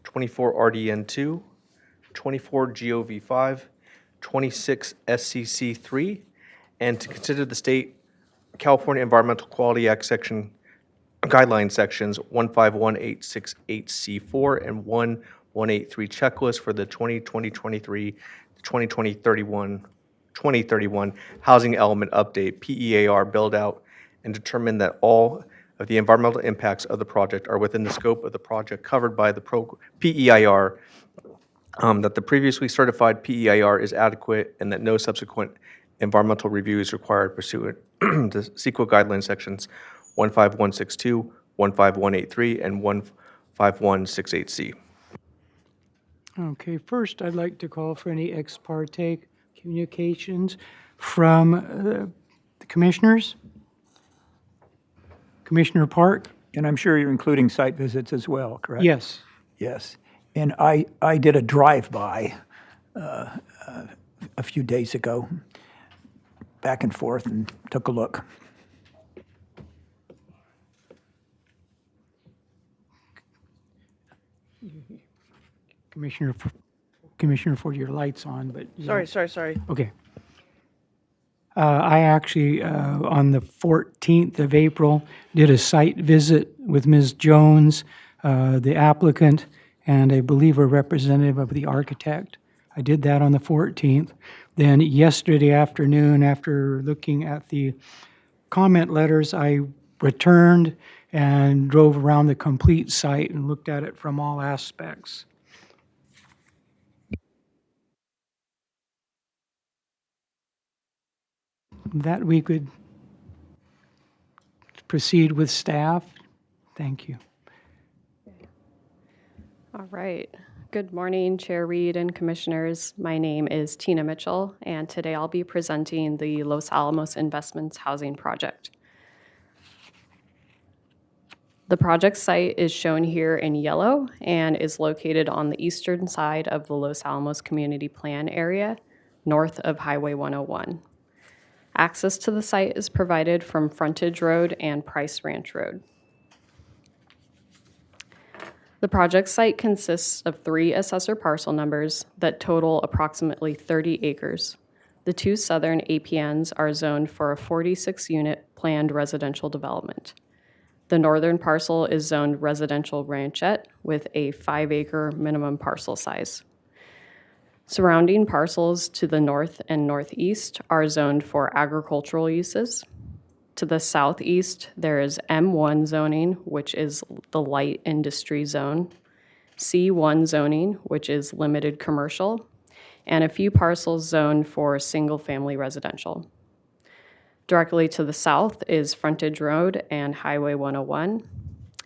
24 RDN 2, 24 GOV 5, 26 SCC 3, and to consider the state California Environmental Quality Act section guideline sections 151868C4 and 1183 checklist for the 2023 2031 housing element update PEAR build out, and determine that all of the environmental impacts of the project are within the scope of the project covered by the PEIR, that the previously certified PEIR is adequate, and that no subsequent environmental review is required pursuant to CEQA guideline sections 15162, 15183, and 15168C. Okay, first I'd like to call for any ex parte communications from the commissioners. Commissioner Park? And I'm sure you're including site visits as well, correct? Yes. Yes. And I did a drive-by a few days ago, back and forth, and took a look. Commissioner Ford, your light's on, but. Sorry. Okay. I actually, on the 14th of April, did a site visit with Ms. Jones, the applicant, and I believe a representative of the architect. I did that on the 14th. Then yesterday afternoon, after looking at the comment letters, I returned and drove around the complete site and looked at it from all aspects. That we could proceed with staff. Thank you. All right. Good morning, Chair Reed and Commissioners. My name is Tina Mitchell, and today I'll be presenting the Los Alamos Investments Housing Project. The project site is shown here in yellow and is located on the eastern side of the Los Alamos Community Plan area, north of Highway 101. Access to the site is provided from Frontage Road and Price Ranch Road. The project site consists of 3 assessor parcel numbers that total approximately 30 acres. The 2 southern APNs are zoned for a 46-unit planned residential development. The northern parcel is zoned residential ranchette with a 5-acre minimum parcel size. Surrounding parcels to the north and northeast are zoned for agricultural uses. To the southeast, there is M1 zoning, which is the light industry zone, C1 zoning, which is limited commercial, and a few parcels zoned for single-family residential. Directly to the south is Frontage Road and Highway 101,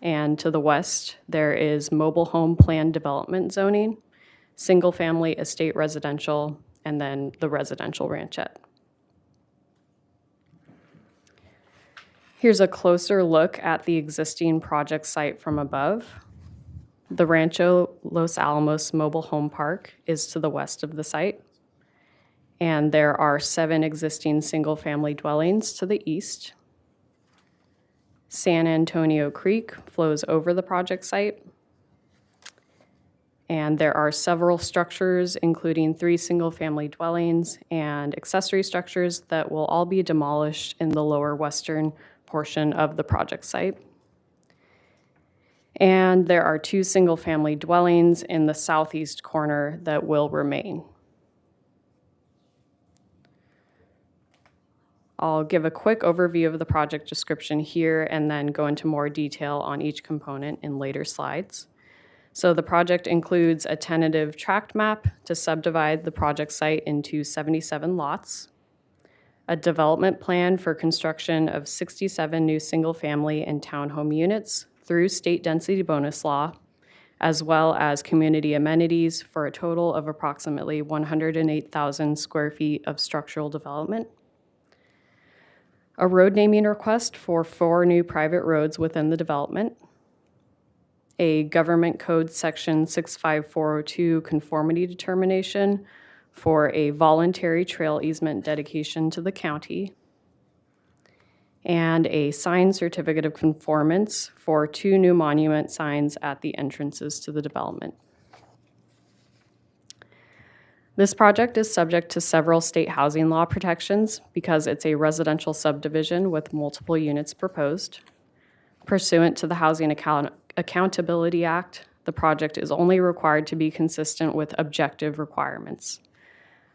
and to the west, there is mobile home plan development zoning, single-family estate residential, and then the residential ranchette. Here's a closer look at the existing project site from above. The Rancho Los Alamos Mobile Home Park is to the west of the site, and there are 7 existing single-family dwellings to the east. San Antonio Creek flows over the project site, and there are several structures, including 3 single-family dwellings and accessory structures that will all be demolished in the lower western portion of the project site. And there are 2 single-family dwellings in the southeast corner that will remain. I'll give a quick overview of the project description here and then go into more detail on each component in later slides. So the project includes a tentative tract map to subdivide the project site into 77 lots, a development plan for construction of 67 new single-family and townhome units through state density bonus law, as well as community amenities for a total of approximately 108,000 square feet of structural development, a road naming request for 4 new private roads within the development, a Government Code Section 65402 conformity determination for a voluntary trail easement dedication to the county, and a signed certificate of conformance for 2 new monument signs at the entrances to the development. This project is subject to several state housing law protections because it's a residential subdivision with multiple units proposed. Pursuant to the Housing Accountability Act, the project is only required to be consistent with objective requirements.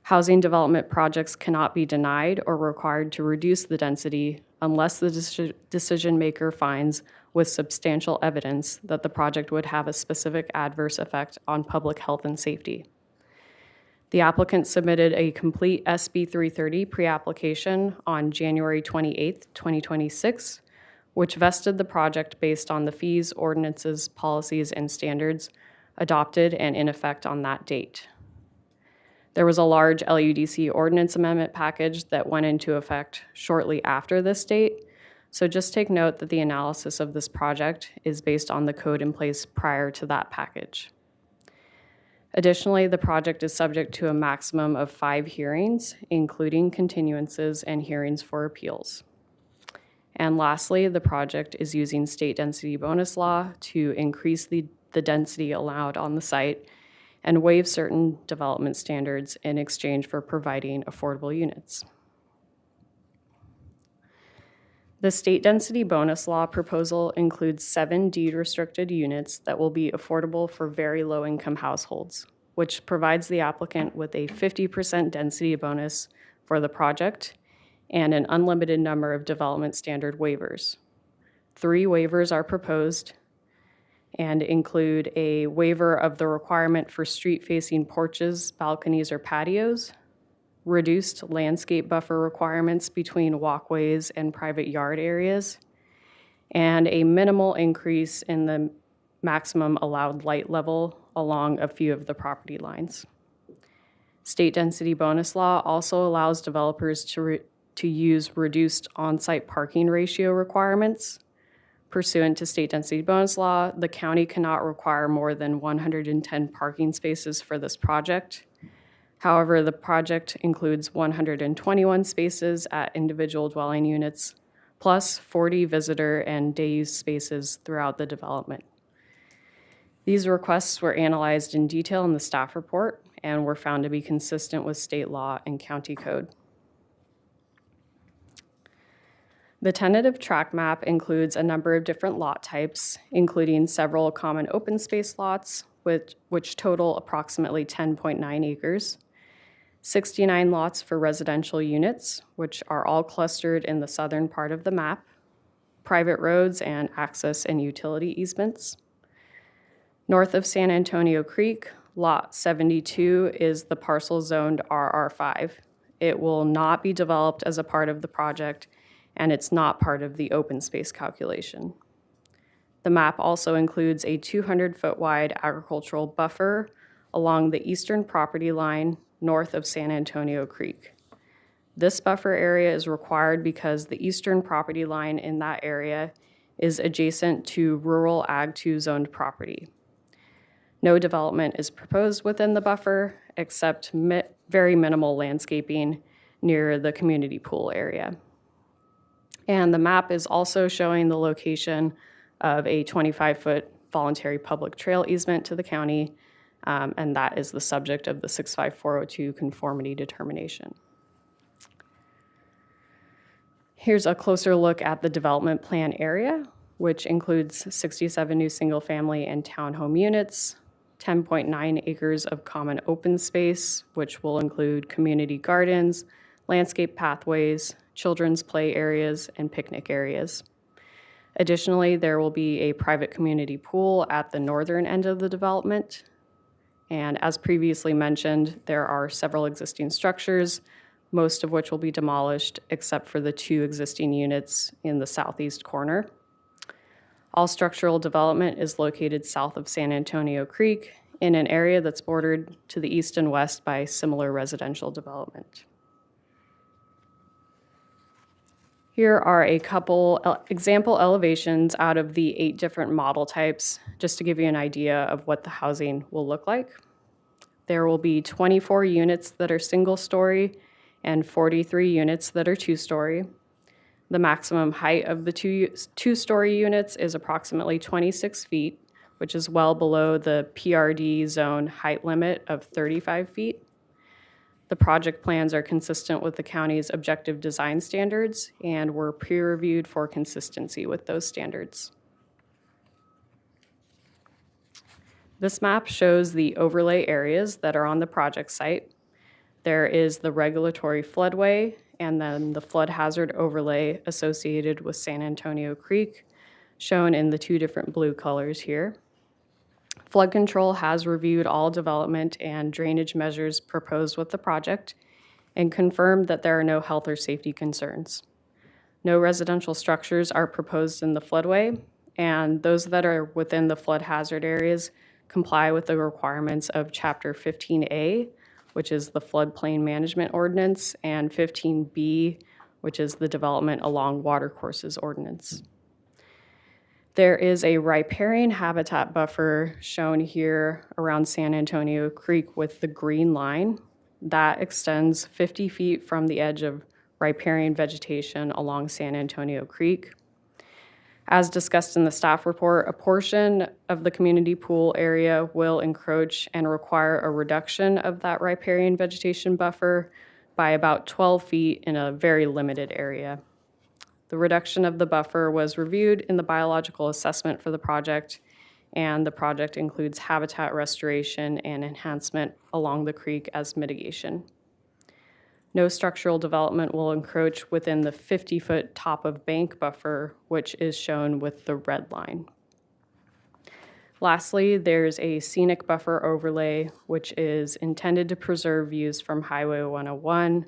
Housing development projects cannot be denied or required to reduce the density unless the decision maker finds with substantial evidence that the project would have a specific adverse effect on public health and safety. The applicant submitted a complete SB 330 pre-application on January 28, 2026, which vested the project based on the fees, ordinances, policies, and standards adopted and in effect on that date. There was a large LUDC ordinance amendment package that went into effect shortly after this date, so just take note that the analysis of this project is based on the code in place prior to that package. Additionally, the project is subject to a maximum of 5 hearings, including continuances and hearings for appeals. And lastly, the project is using state density bonus law to increase the density allowed on the site and waive certain development standards in exchange for providing affordable units. The state density bonus law proposal includes 7 deed-restricted units that will be affordable for very low-income households, which provides the applicant with a 50% density bonus for the project and an unlimited number of development standard waivers. 3 waivers are proposed and include a waiver of the requirement for street-facing porches, balconies, or patios, reduced landscape buffer requirements between walkways and private yard areas, and a minimal increase in the maximum allowed light level along a few of the property lines. State density bonus law also allows developers to use reduced on-site parking ratio requirements. Pursuant to state density bonus law, the county cannot require more than 110 parking spaces for this project. However, the project includes 121 spaces at individual dwelling units, plus 40 visitor and day use spaces throughout the development. These requests were analyzed in detail in the staff report and were found to be consistent with state law and county code. The tentative tract map includes a number of different lot types, including several common open space lots, which total approximately 10.9 acres, 69 lots for residential units, which are all clustered in the southern part of the map, private roads and access and utility easements. North of San Antonio Creek, Lot 72 is the parcel zoned RR5. It will not be developed as a part of the project, and it's not part of the open space calculation. The map also includes a 200-foot wide agricultural buffer along the eastern property line north of San Antonio Creek. This buffer area is required because the eastern property line in that area is adjacent to rural Ag 2 zoned property. No development is proposed within the buffer except very minimal landscaping near the community pool area. And the map is also showing the location of a 25-foot voluntary public trail easement to the county, and that is the subject of the 65402 conformity determination. Here's a closer look at the development plan area, which includes 67 new single-family and townhome units, 10.9 acres of common open space, which will include community gardens, landscape pathways, children's play areas, and picnic areas. Additionally, there will be a private community pool at the northern end of the development. And as previously mentioned, there are several existing structures, most of which will be demolished except for the 2 existing units in the southeast corner. All structural development is located south of San Antonio Creek in an area that's bordered to the east and west by similar residential development. Here are a couple example elevations out of the 8 different model types, just to give you an idea of what the housing will look like. There will be 24 units that are single-story and 43 units that are 2-story. The maximum height of the two-story units is approximately 26 feet, which is well below the PRD zone height limit of 35 feet. The project plans are consistent with the county's objective design standards and were peer-reviewed for consistency with those standards. This map shows the overlay areas that are on the project site. There is the regulatory floodway and then the flood hazard overlay associated with San Antonio Creek, shown in the 2 different blue colors here. Flood control has reviewed all development and drainage measures proposed with the project and confirmed that there are no health or safety concerns. No residential structures are proposed in the floodway, and those that are within the flood hazard areas comply with the requirements of Chapter 15A, which is the Floodplain Management Ordinance, and 15B, which is the Development Along Watercourses Ordinance. There is a riparian habitat buffer shown here around San Antonio Creek with the green line. That extends 50 feet from the edge of riparian vegetation along San Antonio Creek. As discussed in the staff report, a portion of the community pool area will encroach and require a reduction of that riparian vegetation buffer by about 12 feet in a very limited area. The reduction of the buffer was reviewed in the biological assessment for the project, and the project includes habitat restoration and enhancement along the creek as mitigation. No structural development will encroach within the 50-foot top of bank buffer, which is shown with the red line. Lastly, there's a scenic buffer overlay, which is intended to preserve views from Highway 101.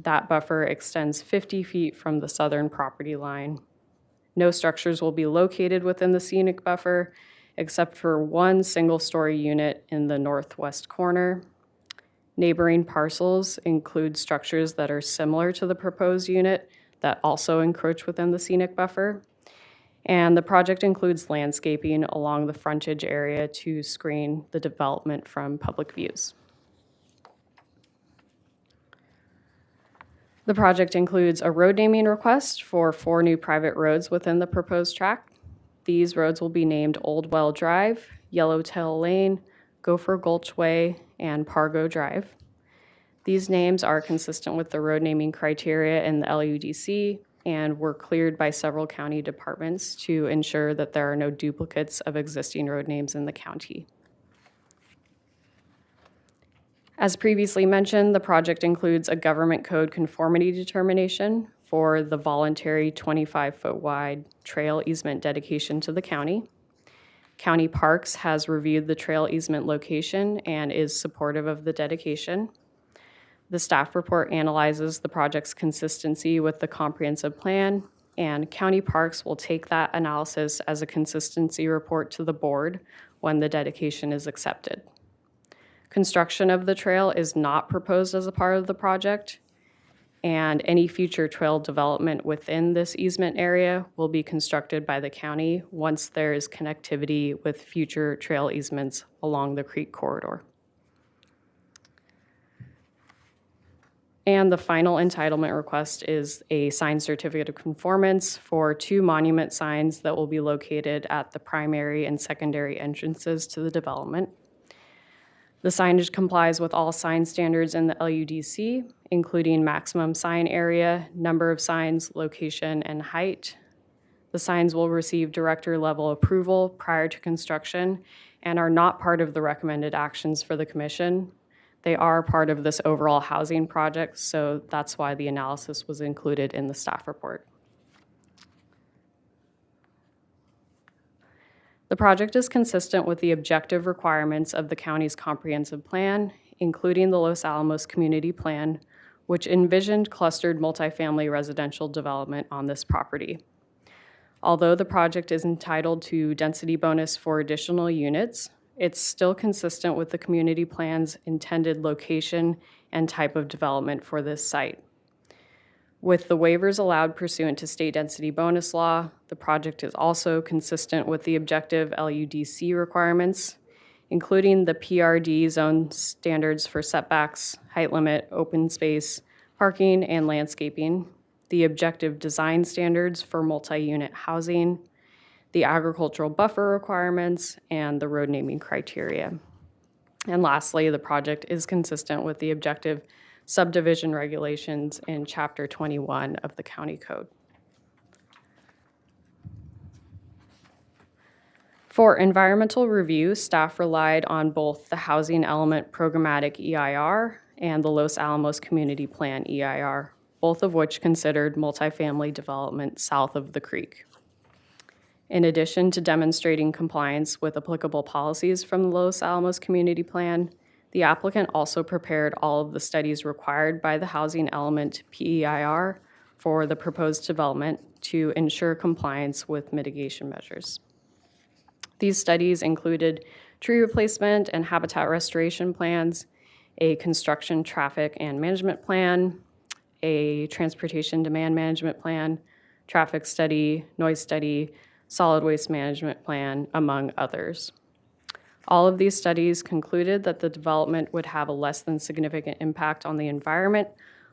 That buffer extends 50 feet from the southern property line. No structures will be located within the scenic buffer, except for 1 single-story unit in the northwest corner. Neighboring parcels include structures that are similar to the proposed unit that also encroach within the scenic buffer. And the project includes landscaping along the frontage area to screen the development from public views. The project includes a road naming request for 4 new private roads within the proposed tract. These roads will be named Old Well Drive, Yellowtail Lane, Gopher Gulch Way, and Pargo Drive. These names are consistent with the road naming criteria in the LUDC and were cleared by several county departments to ensure that there are no duplicates of existing road names in the county. As previously mentioned, the project includes a government code conformity determination for the voluntary 25-foot wide trail easement dedication to the county. County Parks has reviewed the trail easement location and is supportive of the dedication. The staff report analyzes the project's consistency with the comprehensive plan, and County Parks will take that analysis as a consistency report to the board when the dedication is accepted. Construction of the trail is not proposed as a part of the project, and any future trail development within this easement area will be constructed by the county once there is connectivity with future trail easements along the creek corridor. And the final entitlement request is a signed certificate of conformance for 2 monument signs that will be located at the primary and secondary entrances to the development. The signage complies with all sign standards in the LUDC, including maximum sign area, number of signs, location, and height. The signs will receive director level approval prior to construction and are not part of the recommended actions for the commission. They are part of this overall housing project, so that's why the analysis was included in the staff report. The project is consistent with the objective requirements of the county's comprehensive plan, including the Los Alamos Community Plan, which envisioned clustered multifamily residential development on this property. Although the project is entitled to density bonus for additional units, it's still consistent with the community plan's intended location and type of development for this site. With the waivers allowed pursuant to state density bonus law, the project is also consistent with the objective LUDC requirements, including the PRD zone standards for setbacks, height limit, open space, parking, and landscaping, the objective design standards for multi-unit housing, the agricultural buffer requirements, and the road naming criteria. And lastly, the project is consistent with the objective subdivision regulations in Chapter 21 of the County Code. For environmental review, staff relied on both the Housing Element Programmatic EIR and the Los Alamos Community Plan EIR, both of which considered multifamily development south of the creek. In addition to demonstrating compliance with applicable policies from the Los Alamos Community Plan, the applicant also prepared all of the studies required by the Housing Element PEIR for the proposed development to ensure compliance with mitigation measures. These studies included tree replacement and habitat restoration plans, a construction traffic and management plan, a transportation demand management plan, traffic study, noise study, solid waste management plan, among others. All of these studies concluded that the development would have a less than significant impact on the environment,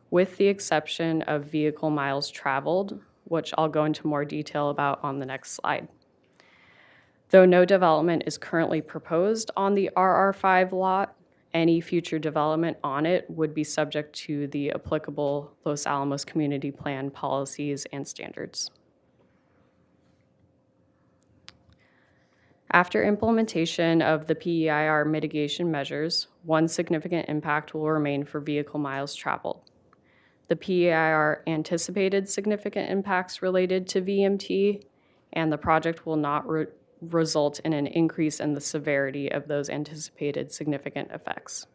with the exception of vehicle miles traveled, which I'll go into more detail about on the next slide. Though no development is currently proposed on the RR5 lot, any future development on it would be subject to the applicable Los Alamos Community Plan policies and standards. After implementation of the PEIR mitigation measures, one significant impact will remain for vehicle miles traveled. The PEIR anticipated significant impacts related to VMT, and the project will not result in an increase in the severity of those anticipated significant effects.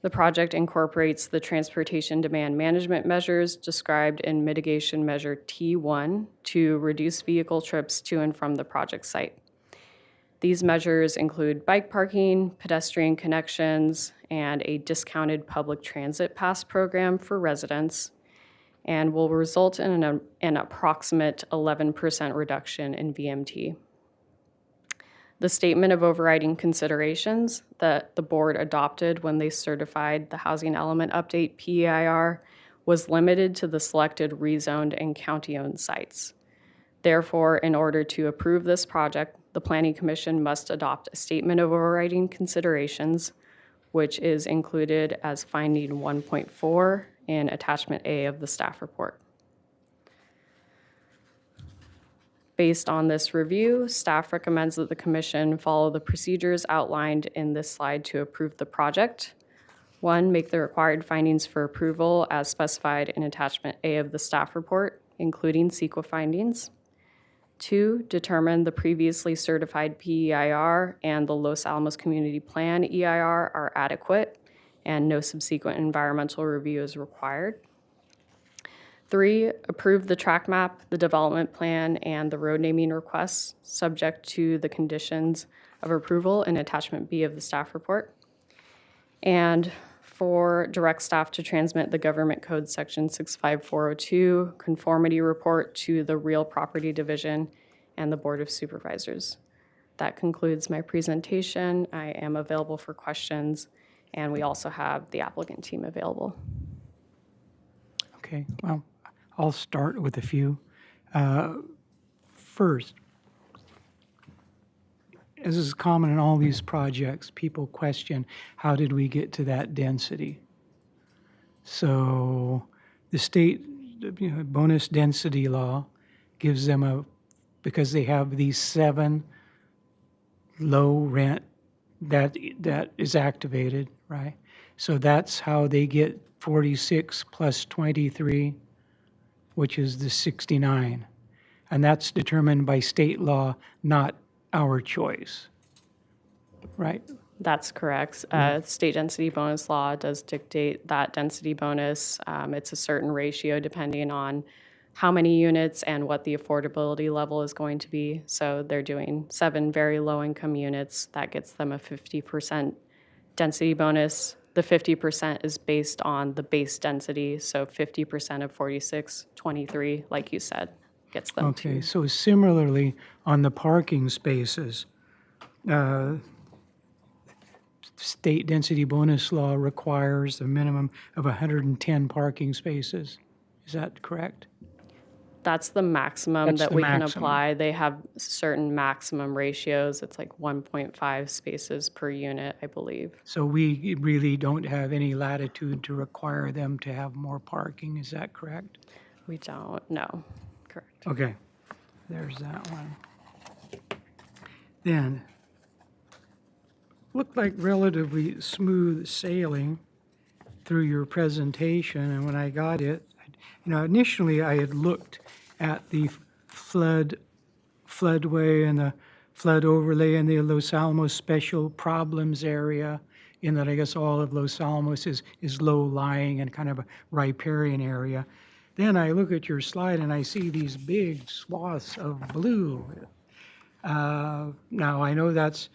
The project incorporates the transportation demand management measures described in mitigation measure T1 to reduce vehicle trips to and from the project site. These measures include bike parking, pedestrian connections, and a discounted public transit pass program for residents, and will result in an approximate 11% reduction in VMT. The statement of overriding considerations that the board adopted when they certified the Housing Element Update PEIR was limited to the selected rezoned and county-owned sites. Therefore, in order to approve this project, the Planning Commission must adopt a statement of overriding considerations, which is included as finding 1.4 in attachment A of the staff report. Based on this review, staff recommends that the commission follow the procedures outlined in this slide to approve the project. 1, make the required findings for approval as specified in attachment A of the staff report, including CEQA findings. 2, determine the previously certified PEIR and the Los Alamos Community Plan EIR are adequate and no subsequent environmental review is required. 3, approve the track map, the development plan, and the road naming requests, subject to the conditions of approval in attachment B of the staff report. And 4, direct staff to transmit the Government Code Section 65402 conformity report to the Real Property Division and the Board of Supervisors. That concludes my presentation. I am available for questions, and we also have the applicant team available. Okay, well, I'll start with a few. First, as is common in all these projects, people question, how did we get to that density? So the state bonus density law gives them because they have these 7 low rent that is activated, right? So that's how they get 46 plus 23, which is the 69. And that's determined by state law, not our choice, right? That's correct. State density bonus law does dictate that density bonus. It's a certain ratio depending on how many units and what the affordability level is going to be. So they're doing 7 very low-income units. That gets them a 50% density bonus. The 50% is based on the base density, so 50% of 4623, like you said, gets them to. Okay, so similarly, on the parking spaces, state density bonus law requires a minimum of 110 parking spaces. Is that correct? That's the maximum That's that the we can maximum. apply. They have certain maximum ratios. It's like 1.5 spaces per unit, I believe. So we really don't have any latitude to require them to have more parking, is that correct? We don't, no, correct. Okay, there's that one. Then, looked like relatively smooth sailing through your presentation, and when I got it, initially I had looked at the floodway and the flood overlay in the Los Alamos Special Problems Area, in that I guess all of Los Alamos is low-lying and kind of a riparian area. Then I look at your slide and I see these big swaths of blue. Now, I know that's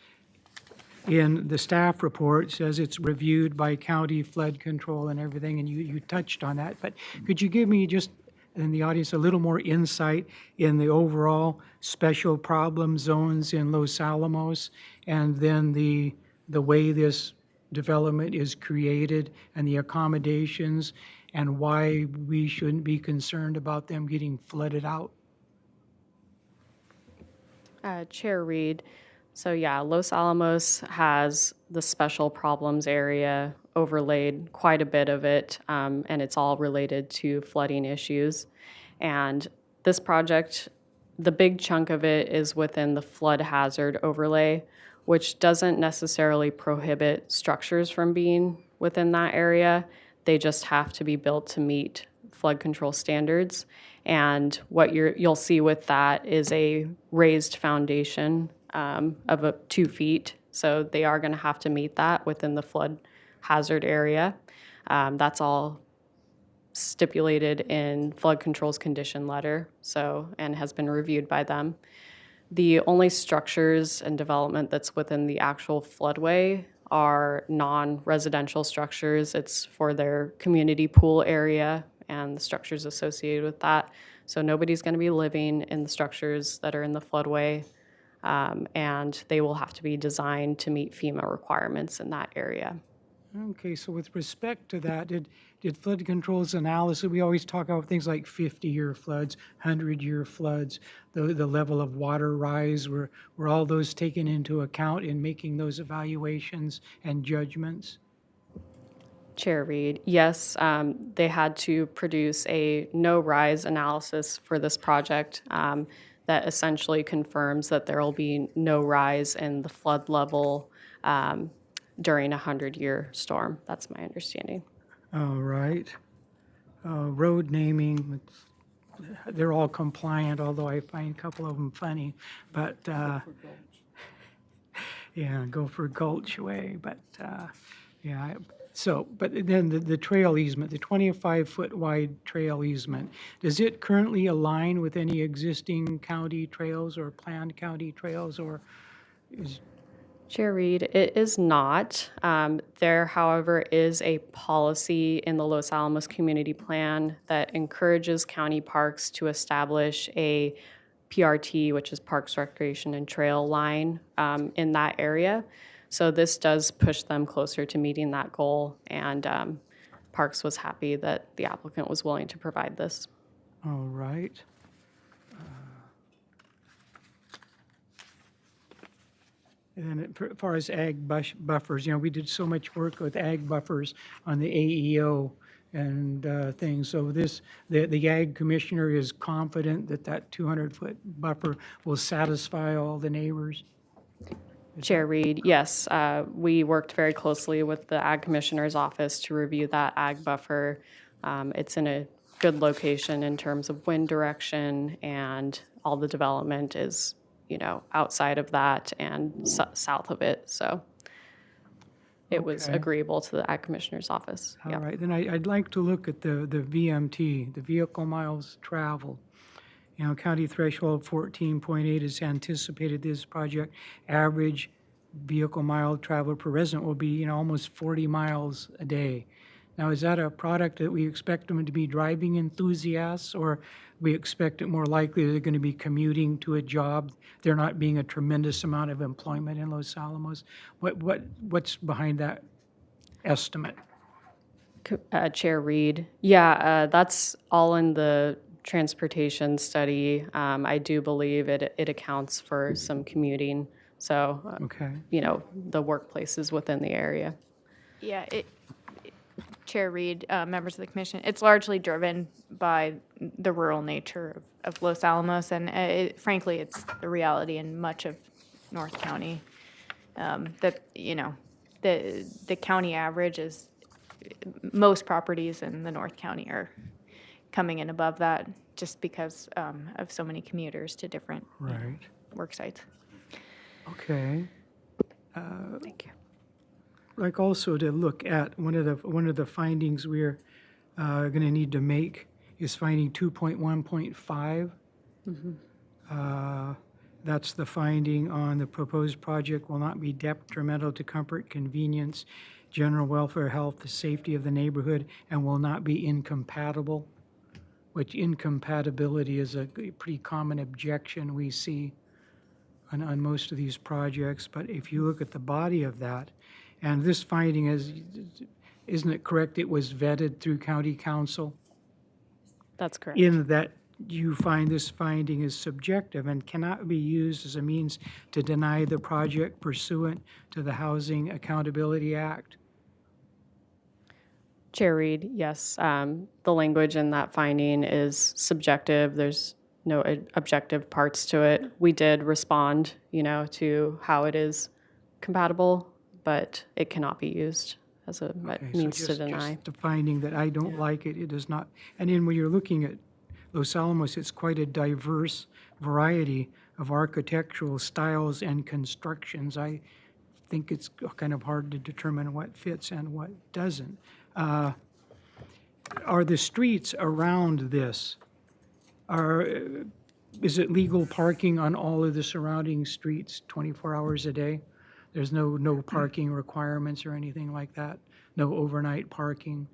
in the staff report, says it's reviewed by county flood control and everything, and you touched on that. But could you give me just, in the audience, a little more insight in the overall special problem zones in Los Alamos, and then the way this development is created and the accommodations, and why we shouldn't be concerned about them getting flooded out? Chair Reed, so yeah, Los Alamos has the special problems area overlaid, quite a bit of it, and it's all related to flooding issues. And this project, the big chunk of it is within the flood hazard overlay, which doesn't necessarily prohibit structures from being within that area. They just have to be built to meet flood control standards. And what you'll see with that is a raised foundation of 2 feet. So they are going to have to meet that within the flood hazard area. That's all stipulated in flood control's condition letter, and has been reviewed by them. The only structures and development that's within the actual floodway are non-residential structures. It's for their community pool area and the structures associated with that. So nobody's going to be living in the structures that are in the floodway, and they will have to be designed to meet FEMA requirements in that area. Okay, so with respect to that, did flood control's analysis, we always talk about things like 50-year floods, 100-year floods, the level of water rise, were all those taken into account in making those evaluations and judgments? Chair Reed, yes, they had to produce a no-rise analysis for this project. that essentially confirms that there will be no rise in the flood level during a 100-year storm. That's my understanding. All right. Road naming, they're all compliant, although I find a couple of them funny. But, yeah, Gopher Gulch Way, but, yeah. So, but then the trail easement, the 25-foot wide trail easement, does it currently align with any existing county trails or planned county trails, or is? Chair Reed, it is not. There, however, is a policy in the Los Alamos Community Plan that encourages county parks to establish a PRT, which is Parks, Recreation, and Trail line in that area. So this does push them closer to meeting that goal, and Parks was happy that the applicant was willing to provide this. All right. And then as far as ag buffers, we did so much work with ag buffers on the AEO and things. So the ag commissioner is confident that that 200-foot buffer will satisfy all the neighbors? Chair Reed, yes, we worked very closely with the Ag Commissioner's office to review that ag buffer. It's in a good location in terms of wind direction, and all the development is, outside of that and south of it. So it was Okay. agreeable to the Ag Commissioner's office. All Yep. right, then I'd like to look at the VMT, the vehicle miles traveled. County threshold 14.8 is anticipated this project. Average vehicle mile traveled per resident will be, almost 40 miles a day. Now, is that a product that we expect them to be driving enthusiasts, or we expect it more likely they're going to be commuting to a job? There not being a tremendous amount of employment in Los Alamos. What's behind that estimate? Chair Reed, yeah, that's all in the transportation study. I do believe it accounts for some commuting, so, Okay. the workplaces within the area. Yeah, Chair Reed, members of the commission, it's largely driven by the rural nature of Los Alamos, and frankly, it's the reality in much of North County. That, the county average is, most properties in the North County are coming in above that just because of so many commuters to different Right. work sites. Okay. Thank you. Like also to look at one of the findings we're going to need to make is finding 2.1.5. That's the finding on the proposed project will not be detrimental to comfort, convenience, general welfare, health, the safety of the neighborhood, and will not be incompatible, which incompatibility is a pretty common objection we see on most of these projects. But if you look at the body of that, and this finding isn't it correct, it was vetted through county council? That's correct. In that you find this finding is subjective and cannot be used as a means to deny the project pursuant to the Housing Accountability Act. Chair Reed, yes, the language in that finding is subjective. There's no objective parts to it. We did respond, to how it is compatible, but it cannot be used as a Okay, means so to deny. just the finding that I don't like it, it is not. And then when you're looking at Los Alamos, it's quite a diverse variety of architectural styles and constructions. I think it's kind of hard to determine what fits and what doesn't. Are the streets around this, is it legal parking on all of the surrounding streets 24 hours a day? There's no parking requirements or anything like that? No overnight parking?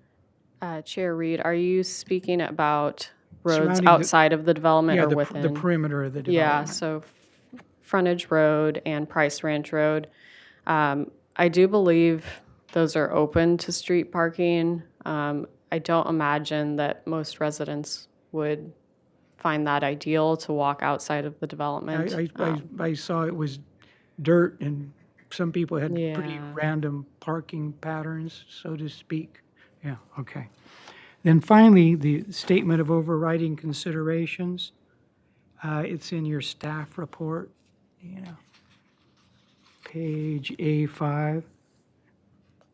Chair Reed, are you speaking about roads Surrounding the- outside of the development Yeah, or the within? perimeter of the Yeah, development. so Frontage Road and Price Ranch Road. I do believe those are open to street parking. I don't imagine that most residents would find that ideal to walk outside of the development. I saw it was dirt and some people had pretty Yeah. random parking patterns, so to speak. Yeah, okay. Then finally, the statement of overriding considerations. It's in your staff report, page A5.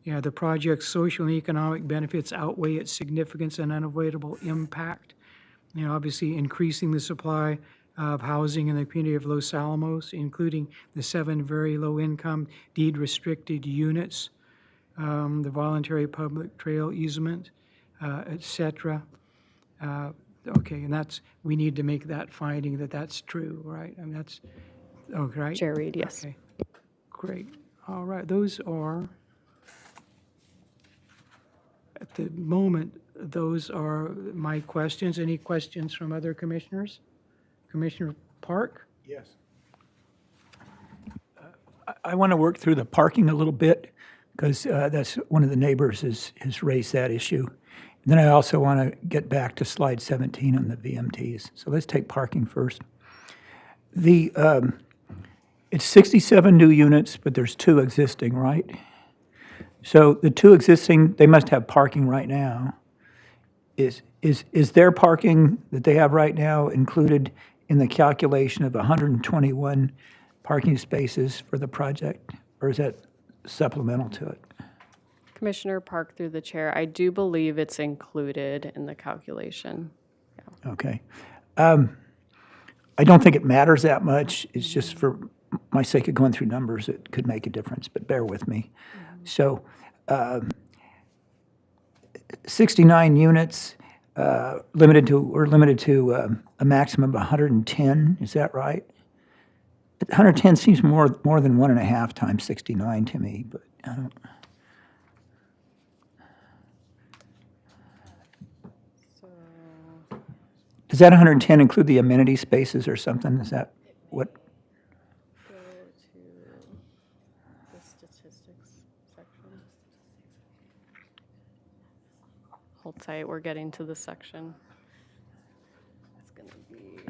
Yeah, the project's social and economic benefits outweigh its significance and unavoidable impact. Obviously increasing the supply of housing in the community of Los Alamos, including the 7 very low-income deed-restricted units, the voluntary public trail easement, et cetera. Okay, and we need to make that finding that that's true, right? I mean, that's, okay, right? Chair Reed, yes. Okay, great. All right, those are, at the moment, those are my questions. Any questions from other commissioners? Commissioner Park? Yes. I want to work through the parking a little bit, because that's one of the neighbors has raised that issue. And then I also want to get back to slide 17 on the VMTs. So let's take parking first. It's 67 new units, but there's 2 existing, right? So the 2 existing, they must have parking right now. Is their parking that they have right now included in the calculation of 121 parking spaces for the project, or is that supplemental to it? Commissioner Park, through the chair, I do believe it's included in the calculation. Okay. I don't think it matters that much. It's just for my sake of going through numbers, it could make a difference, but bear with me. So 69 units, we're limited to a maximum of 110, is that right? 110 seems more than 1.5 times 69 to me, but I don't. Does that 110 include the amenity spaces or something? Is that what? Go to the statistics section. Hold tight, we're getting to the section. It's going to be, yeah.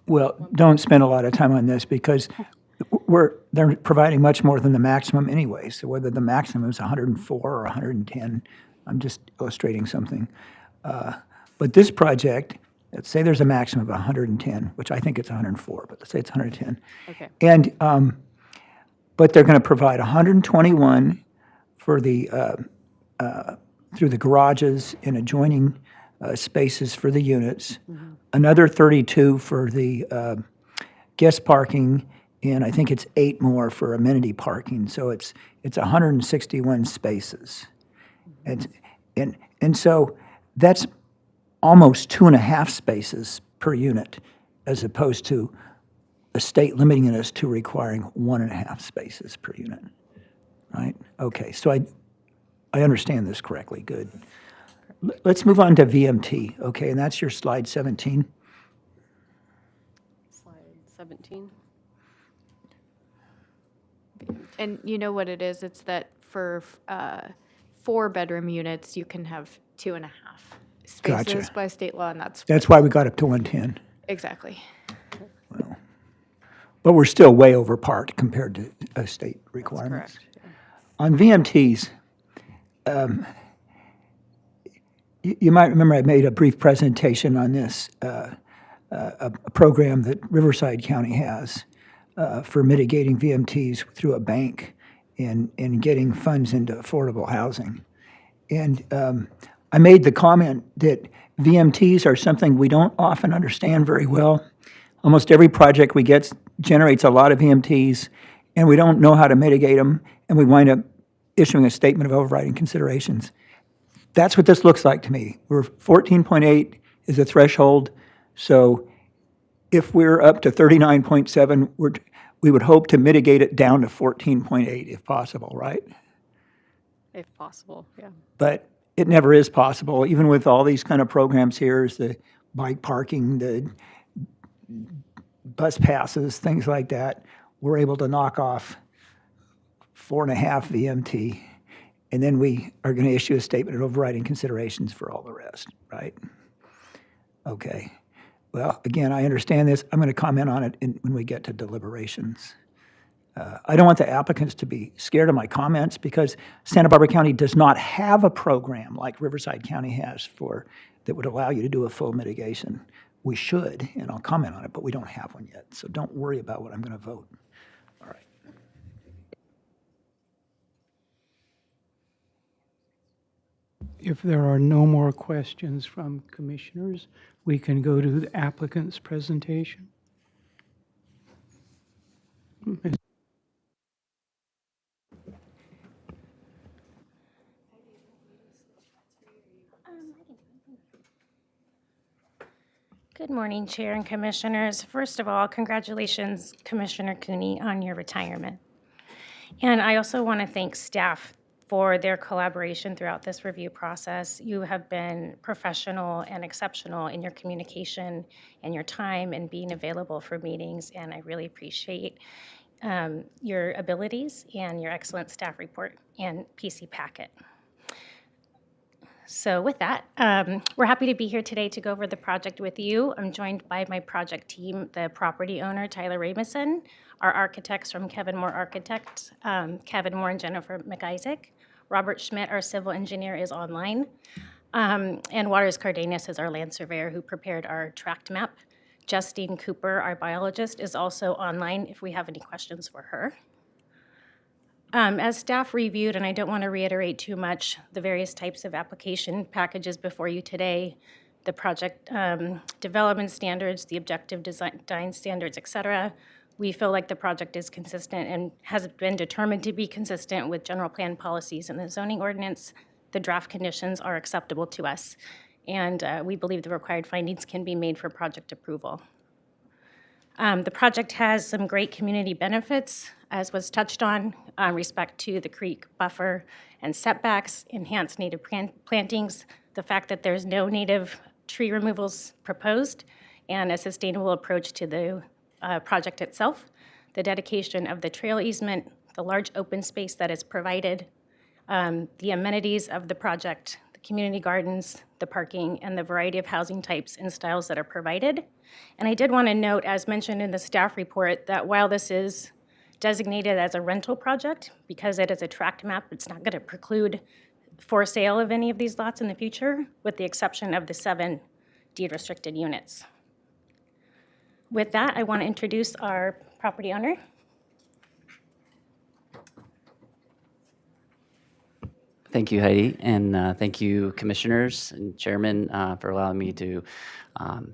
Well, don't spend a lot of time on this because they're providing much more than the maximum anyway. So whether the maximum is 104 or 110, I'm just illustrating something. But this project, let's say there's a maximum of 110, which I think it's 104, but let's say it's 110. Okay. And but they're going to provide 121 for the through the garages and adjoining spaces for the units, another 32 for the guest parking, and I think it's 8 more for amenity parking. So it's 161 spaces, and so that's almost 2.5 spaces per unit, as opposed to the state limiting us to requiring 1.5 spaces per unit. Right? Okay. So I understand this correctly. Good. Let's move on to VMT, okay, and that's your slide 17. Slide 17. And you know what it is? It's that for 4-bedroom units, you can have 2.5 spaces Gotcha. by state law, and That's why we got up to 110. exactly. But we're still way over part compared to state requirements. Correct. Yeah. On VMTs, you might remember I made a brief presentation on this, a program that Riverside County has for mitigating VMTs through a bank and getting funds into affordable housing. And I made the comment that VMTs are something we don't often understand very well. Almost every project we get generates a lot of VMTs, and we don't know how to mitigate them, and we wind up issuing a statement of overriding considerations. That's what this looks like to me. We're 14.8 is a threshold, so if we're up to 39.7, we would hope to mitigate it down to 14.8 if possible, right? If possible, yeah. But it never is possible, even with all these kind of programs here, is the bike parking, the bus passes, things like that. We're able to knock off 4.5 VMT. And then we are going to issue a statement of overriding considerations for all the rest, right? Okay. Well, again, I understand this. I'm going to comment on it when we get to deliberations. I don't want the applicants to be scared of my comments because Santa Barbara County does not have a program like Riverside County has that would allow you to do a full mitigation. We should, and I'll comment on it, but we don't have one yet. So don't worry about what I'm going to vote. All right. If there are no more questions from commissioners, we can go to the applicant's presentation. Good morning, Chair and Commissioners. First of all, congratulations, Commissioner Cooney, on your retirement. And I also want to thank staff for their collaboration throughout this review process. You have been professional and exceptional in your communication and your time and being available for meetings, and I really appreciate your abilities and your excellent staff report and PC packet. So with that, we're happy to be here today to go over the project with you. I'm joined by my project team, the property owner, Tyler Ramison, our architects from Kevin Moore Architects, Kevin Moore and Jennifer McIsaac. Robert Schmidt, our civil engineer, is online. And Waters Cardenas is our land surveyor who prepared our tract map. Justine Cooper, our biologist, is also online if we have any questions for her. As staff reviewed, and I don't want to reiterate too much, the various types of application packages before you today, the project development standards, the objective design standards, et cetera, we feel like the project is consistent and has been determined to be consistent with general plan policies and the zoning ordinance. The draft conditions are acceptable to us, and we believe the required findings can be made for project approval. The project has some great community benefits, as was touched on, respect to the creek buffer and setbacks, enhanced native plantings, the fact that there's no native tree removals proposed, and a sustainable approach to the project itself, the dedication of the trail easement, the large open space that is provided, the amenities of the project, the community gardens, the parking, and the variety of housing types and styles that are provided. And I did want to note, as mentioned in the staff report, that while this is designated as a rental project, because it is a tract map, it's not going to preclude for sale of any of these lots in the future, with the exception of the 7 deed-restricted units. With that, I want to introduce our property owner. Thank you, Heidi, and thank you, commissioners and chairman, for allowing me to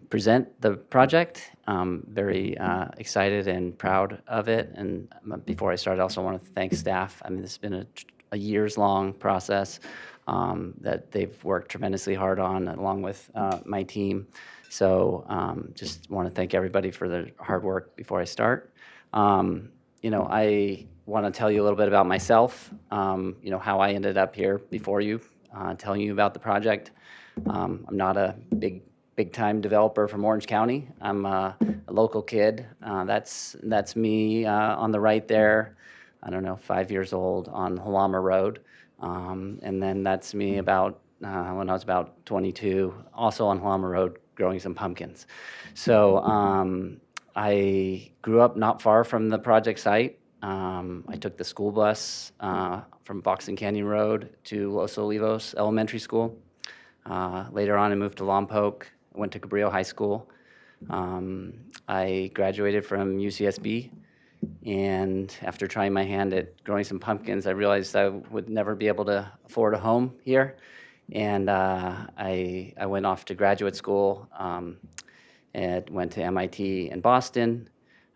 present the project. I'm very excited and proud of it. And before I start, I also want to thank staff. I mean, this has been a years-long process that they've worked tremendously hard on, along with my team. So just want to thank everybody for their hard work before I start. I want to tell you a little bit about myself, how I ended up here before you, telling you about the project. I'm not a big-time developer from Orange County. I'm a local kid. That's me on the right there. I don't know, 5 years old on Halama Road. And then that's me about when I was about 22, also on Halama Road, growing some pumpkins. So I grew up not far from the project site. I took the school bus from Boxing Canyon Road to Los Olivos Elementary School. Later on, I moved to Lompoc, went to Cabrillo High School. I graduated from UCSB, and after trying my hand at growing some pumpkins, I realized I would never be able to afford a home here. And I went off to graduate school and went to MIT in Boston.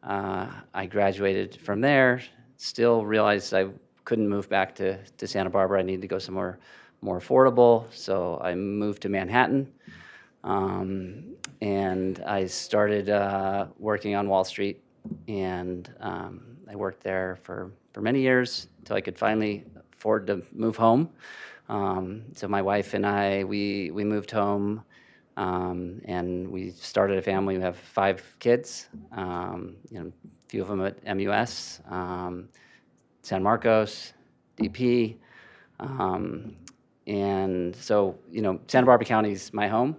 I graduated from there, still realized I couldn't move back to Santa Barbara. I needed to go somewhere more affordable, so I moved to Manhattan. And I started working on Wall Street, and I worked there for many years until I could finally afford to move home. So my wife and I, we moved home, and we started a family. We have 5 kids, a few of them at MUS, San Marcos, DP. And so, Santa Barbara County is my home,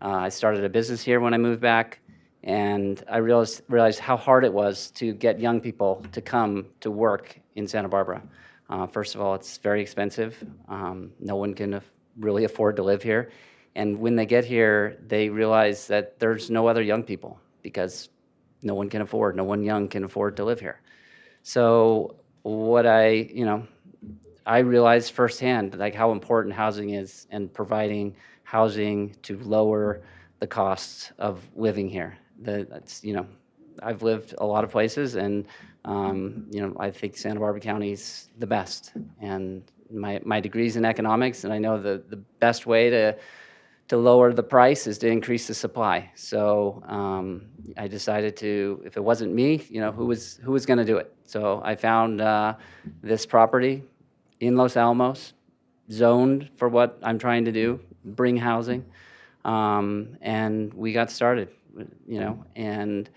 I started a business here when I moved back, and I realized how hard it was to get young people to come to work in Santa Barbara. First of all, it's very expensive. No one can really afford to live here. And when they get here, they realize that there's no other young people because no one young can afford to live here. So what I realized firsthand like how important housing is and providing housing to lower the costs of living here. I've lived a lot of places, and I think Santa Barbara County is the best. And my degree's in economics, and I know the best way to lower the price is to increase the supply. So I decided to, if it wasn't me, who was going to do it? So I found this property in Los Alamos, zoned for what I'm trying to do, bring housing, and we got started. And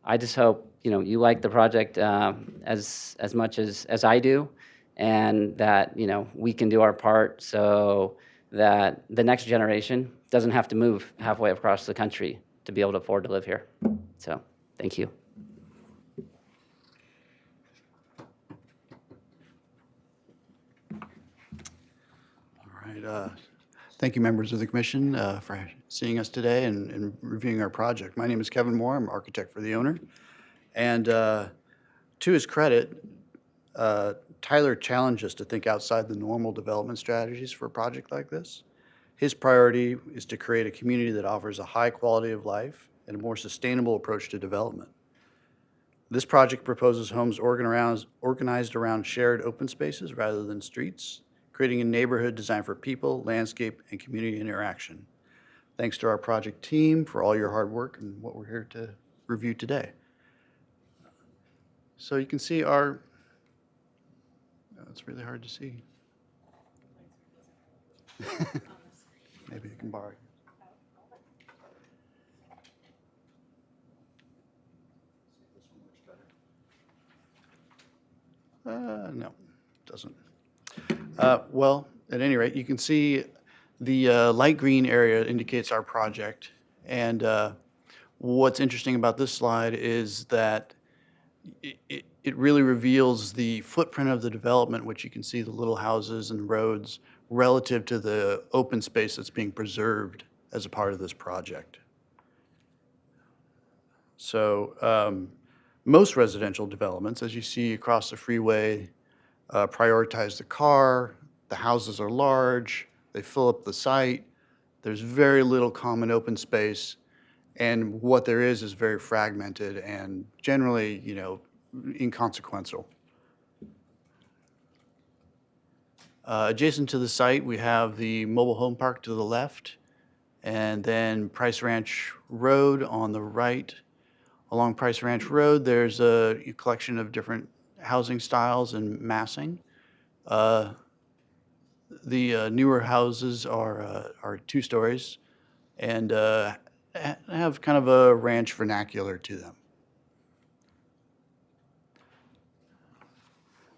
I just hope you like the project as much as I do, and that we can do our part so that the next generation doesn't have to move halfway across the country to be able to afford to live here. So, thank you. All right. Thank you, members of the commission, for seeing us today and reviewing our project. My name is Kevin Moore. I'm architect for the owner. And to his credit, Tyler challenged us to think outside the normal development strategies for a project like this. His priority is to create a community that offers a high quality of life and a more sustainable approach to development. This project proposes homes organized around shared open spaces rather than streets, creating a neighborhood designed for people, landscape, and community interaction. Thanks to our project team for all your hard work and what we're here to review today. So you can see it's really hard to see. Maybe you can borrow. No, it doesn't. Well, at any rate, you can see the light green area indicates our project. And what's interesting about this slide is that it really reveals the footprint of the development, which you can see the little houses and roads relative to the open space that's being preserved as a part of this project. So most residential developments, as you see across the freeway, prioritize the car, the houses are large, they fill up the site, there's very little common open space, and what there is very fragmented and generally, inconsequential. Adjacent to the site, we have the mobile home park to the left, and then Price Ranch Road on the right. Along Price Ranch Road, there's a collection of different housing styles and massing. The newer houses are 2 stories and have kind of a ranch vernacular to them.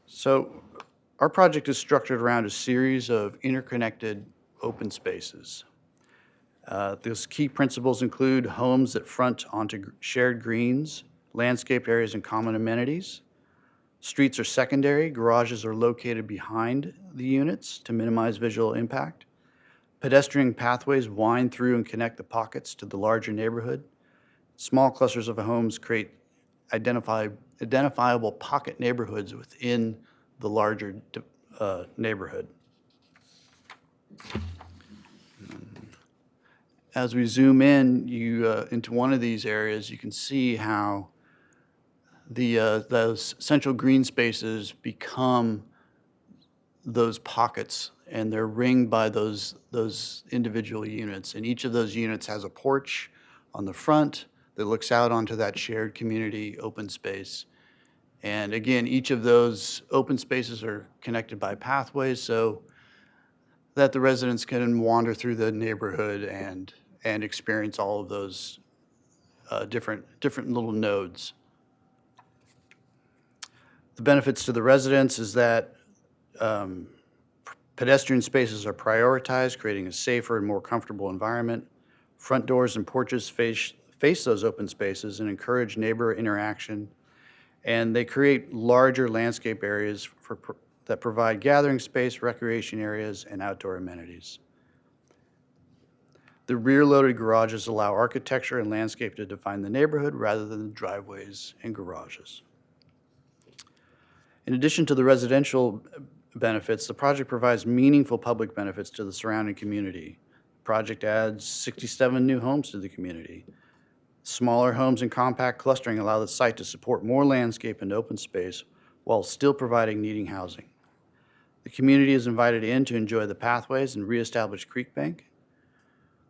So our project is structured around a series of interconnected open spaces. Those key principles include homes that front onto shared greens, landscaped areas, and common amenities. Streets are secondary. Garages are located behind the units to minimize visual impact. Pedestrian pathways wind through and connect the pockets to the larger neighborhood. Small clusters of homes create identifiable pocket neighborhoods within the larger neighborhood. As we zoom in into one of these areas, you can see how those central green spaces become those pockets, and they're ringed by those individual units. And each of those units has a porch on the front that looks out onto that shared community open space. And again, each of those open spaces are connected by pathways so that the residents can wander through the neighborhood and experience all of those different little nodes. The benefits to the residents is that pedestrian spaces are prioritized, creating a safer and more comfortable environment. Front doors and porches face those open spaces and encourage neighbor interaction. And they create larger landscape areas that provide gathering space, recreation areas, and outdoor amenities. The rear-loaded garages allow architecture and landscape to define the neighborhood rather than the driveways and garages. In addition to the residential benefits, the project provides meaningful public benefits to the surrounding community. The project adds 67 new homes to the community. Smaller homes and compact clustering allow the site to support more landscape and open space while still providing needing housing. The community is invited in to enjoy the pathways and reestablish creek bank.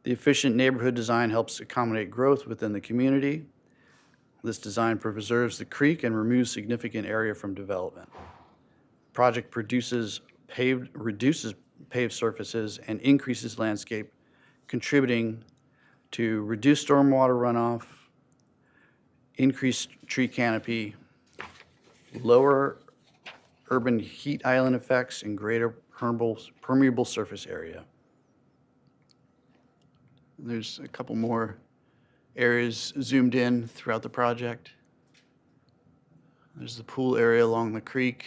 The efficient neighborhood design helps accommodate growth within the community. This design preserves the creek and removes significant area from development. The project reduces paved surfaces and increases landscape, contributing to reduced stormwater runoff, increased tree canopy, lower urban heat island effects, and greater permeable surface area. There's a couple more areas zoomed in throughout the project. There's the pool area along the creek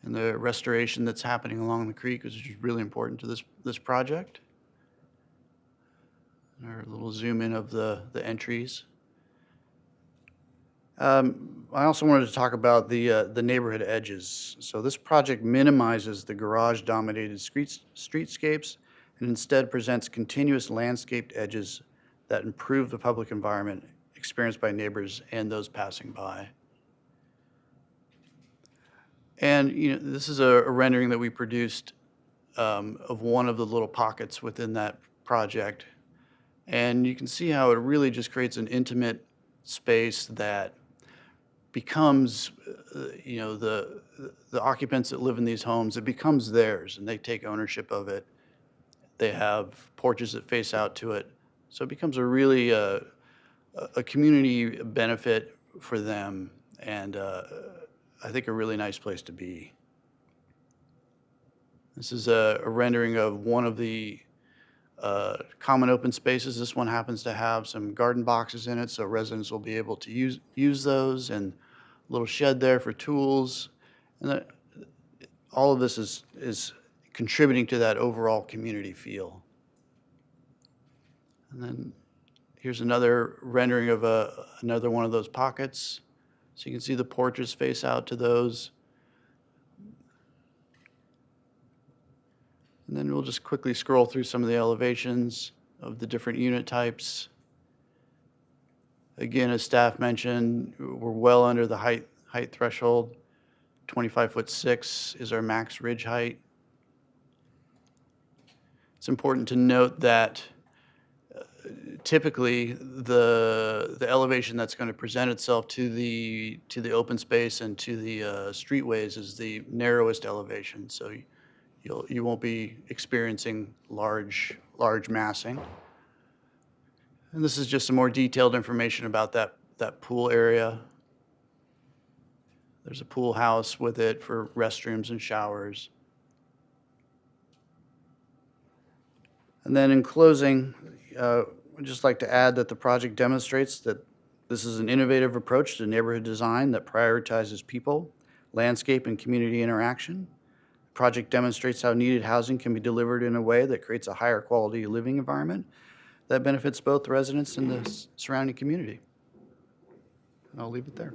and the restoration that's happening along the creek, which is really important to this project. Our little zoom in of the entries. I also wanted to talk about the neighborhood edges. So this project minimizes the garage-dominated streetscapes and instead presents continuous landscaped edges that improve the public environment experienced by neighbors and those passing by. And this is a rendering that we produced of one of the little pockets within that project. And you can see how it really just creates an intimate space that becomes, the occupants that live in these homes, it becomes theirs and they take ownership of it. They have porches that face out to it. So it becomes a really a community benefit for them, and I think a really nice place to be. This is a rendering of one of the common open spaces. This one happens to have some garden boxes in it, so residents will be able to use those, and a little shed there for tools. And all of this is contributing to that overall community feel. And then here's another rendering of another one of those pockets. So you can see the porches face out to those. And then we'll just quickly scroll through some of the elevations of the different unit types. Again, as staff mentioned, we're well under the height threshold. 25'6" is our max ridge height. It's important to note that typically the elevation that's going to present itself to the open space and to the streetways is the narrowest elevation. So you won't be experiencing large massing. And this is just some more detailed information about that pool area. There's a pool house with it for restrooms and showers. And then in closing, I'd just like to add that the project demonstrates that this is an innovative approach to neighborhood design that prioritizes people, landscape, and community interaction. The project demonstrates how needed housing can be delivered in a way that creates a higher quality living environment that benefits both the residents and the surrounding community. And I'll leave it there.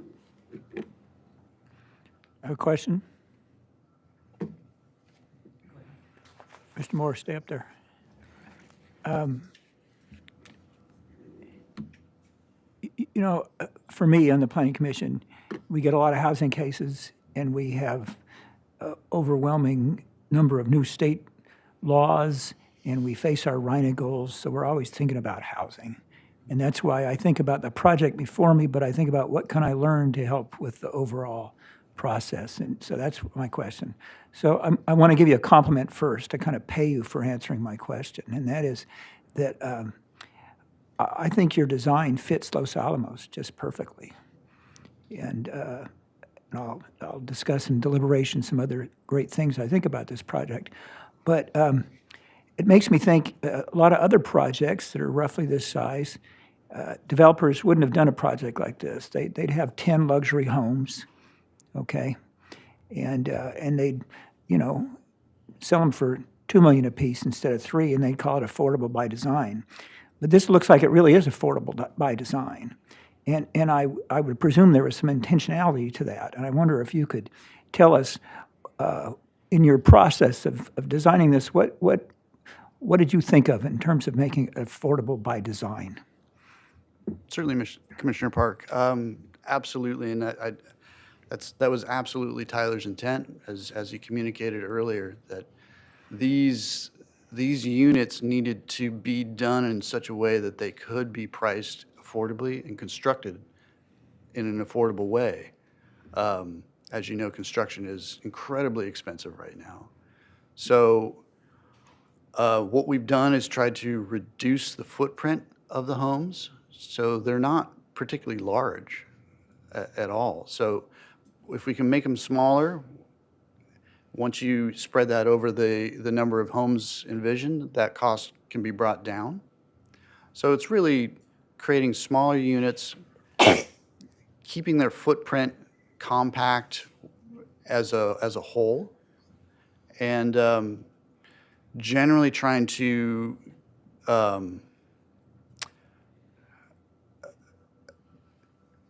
I have a question. Mr. Moore, stay up there. For me on the Planning Commission, we get a lot of housing cases, and we have overwhelming number of new state laws, and we face our RHNA goals, so we're always thinking about housing. And that's why I think about the project before me, but I think about what can I learn to help with the overall process. And so that's my question. So I want to give you a compliment first to kind of pay you for answering my question, and that is that I think your design fits Los Alamos just perfectly. And I'll discuss in deliberation some other great things I think about this project. But it makes me think a lot of other projects that are roughly this size, developers wouldn't have done a project like this. They'd have 10 luxury homes, okay? And they'd, sell them for $2 million apiece instead of $3 million, and they'd call it affordable by design. But this looks like it really is affordable by design. And I would presume there was some intentionality to that. And I wonder if you could tell us, in your process of designing this, what did you think of in terms of making it affordable by design? Certainly, Commissioner Park. Absolutely, and that was absolutely Tyler's intent, as he communicated earlier, that these units needed to be done in such a way that they could be priced affordably and constructed in an affordable way. As you know, construction is incredibly expensive right now. So what we've done is tried to reduce the footprint of the homes, so they're not particularly large at all. So if we can make them smaller, once you spread that over the number of homes envisioned, that cost can be brought down. So it's really creating smaller units, keeping their footprint compact as a whole, and generally trying to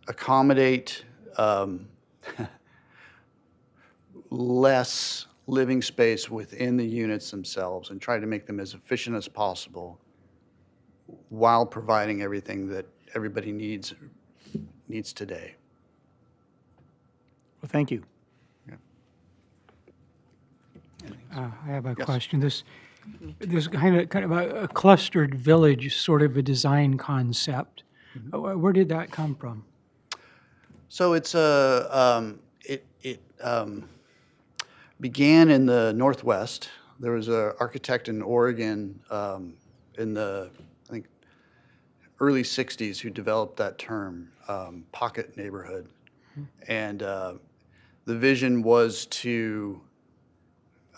accommodate less living space within the units themselves and try to make them as efficient as possible while providing everything that everybody needs today. Well, thank you. I have a question. This kind of a clustered village, sort of a design concept. Where did that come from? So it's it began in the Northwest. There was an architect in Oregon in the, I think, early 60s who developed that term, pocket neighborhood. And the vision was to,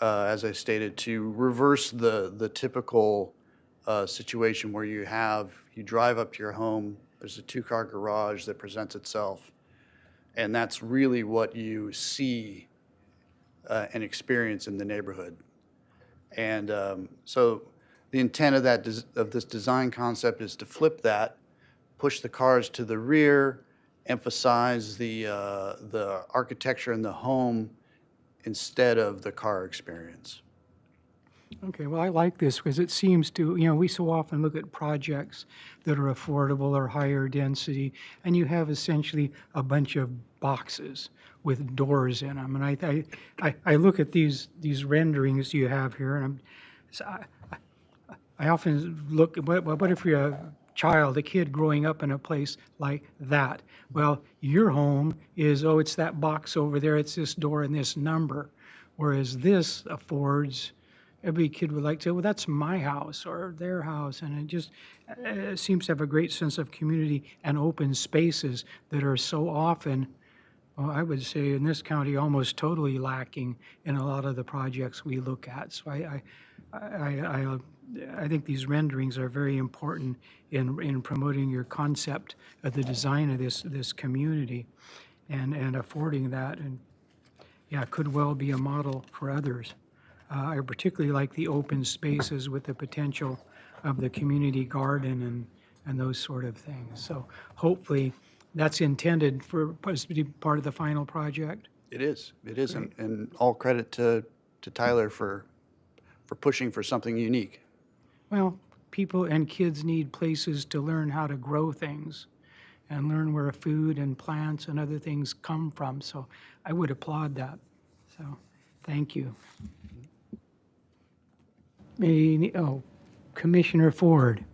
as I stated, to reverse the typical situation where you drive up to your home, there's a two-car garage that presents itself, and that's really what you see and experience in the neighborhood. And so the intent of this design concept is to flip that, push the cars to the rear, emphasize the architecture in the home instead of the car experience. Okay, well, I like this because it seems to, we so often look at projects that are affordable or higher density, and you have essentially a bunch of boxes with doors in them. And I look at these renderings you have here, and I often look, what if you're a kid growing up in a place like that? Well, your home is, it's that box over there, it's this door and this number. Whereas this affords, every kid would like to say, well, that's my house or their house. And it just seems to have a great sense of community and open spaces that are so often, well, I would say in this county, almost totally lacking in a lot of the projects we look at. So I think these renderings are very important in promoting your concept of the design of this community and affording that. And yeah, it could well be a model for others. I particularly like the open spaces with the potential of the community garden and those sort of things. So hopefully that's intended for us to be part of the final project. It is, and all credit to Tyler for pushing for something unique. Well, people and kids need places to learn how to grow things and learn where food and plants and other things come from. So I would applaud that. So thank you. Commissioner Ford.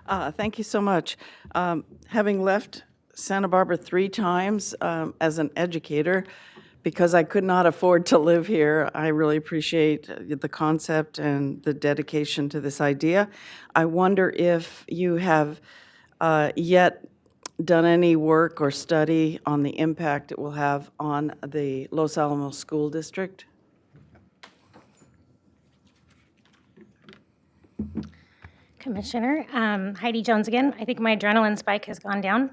Thank you so much. Having left Santa Barbara 3 times as an educator, because I could not afford to live here, I really appreciate the concept and the dedication to this idea. I wonder if you have yet done any work or study on the impact it will have on the Los Alamos School District? Commissioner, Heidi Jones again. I think my adrenaline spike has gone down.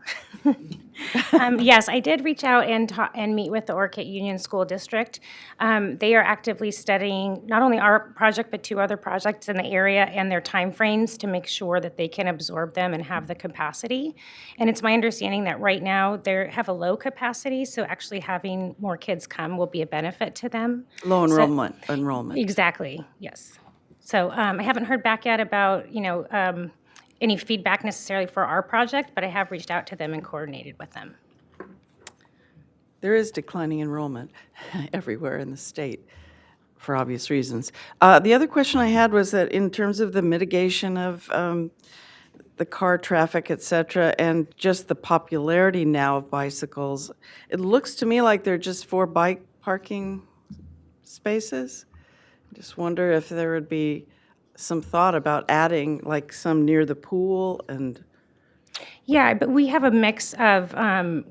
Yes, I did reach out and meet with the Orchid Union School District. They are actively studying not only our project, but 2 other projects in the area and their timeframes to make sure that they can absorb them and have the capacity. And it's my understanding that right now they have a low capacity, so actually having more kids come will be a benefit to them. Low So- enrollment. Exactly, yes. So I haven't heard back yet about, any feedback necessarily for our project, but I have reached out to them and coordinated with them. There is declining enrollment everywhere in the state for obvious reasons. The other question I had was that in terms of the mitigation of the car traffic, et cetera, and just the popularity now of bicycles, it looks to me like they're just 4 bike parking spaces. Just wonder if there would be some thought about adding like some near the pool and. Yeah, but we have a mix of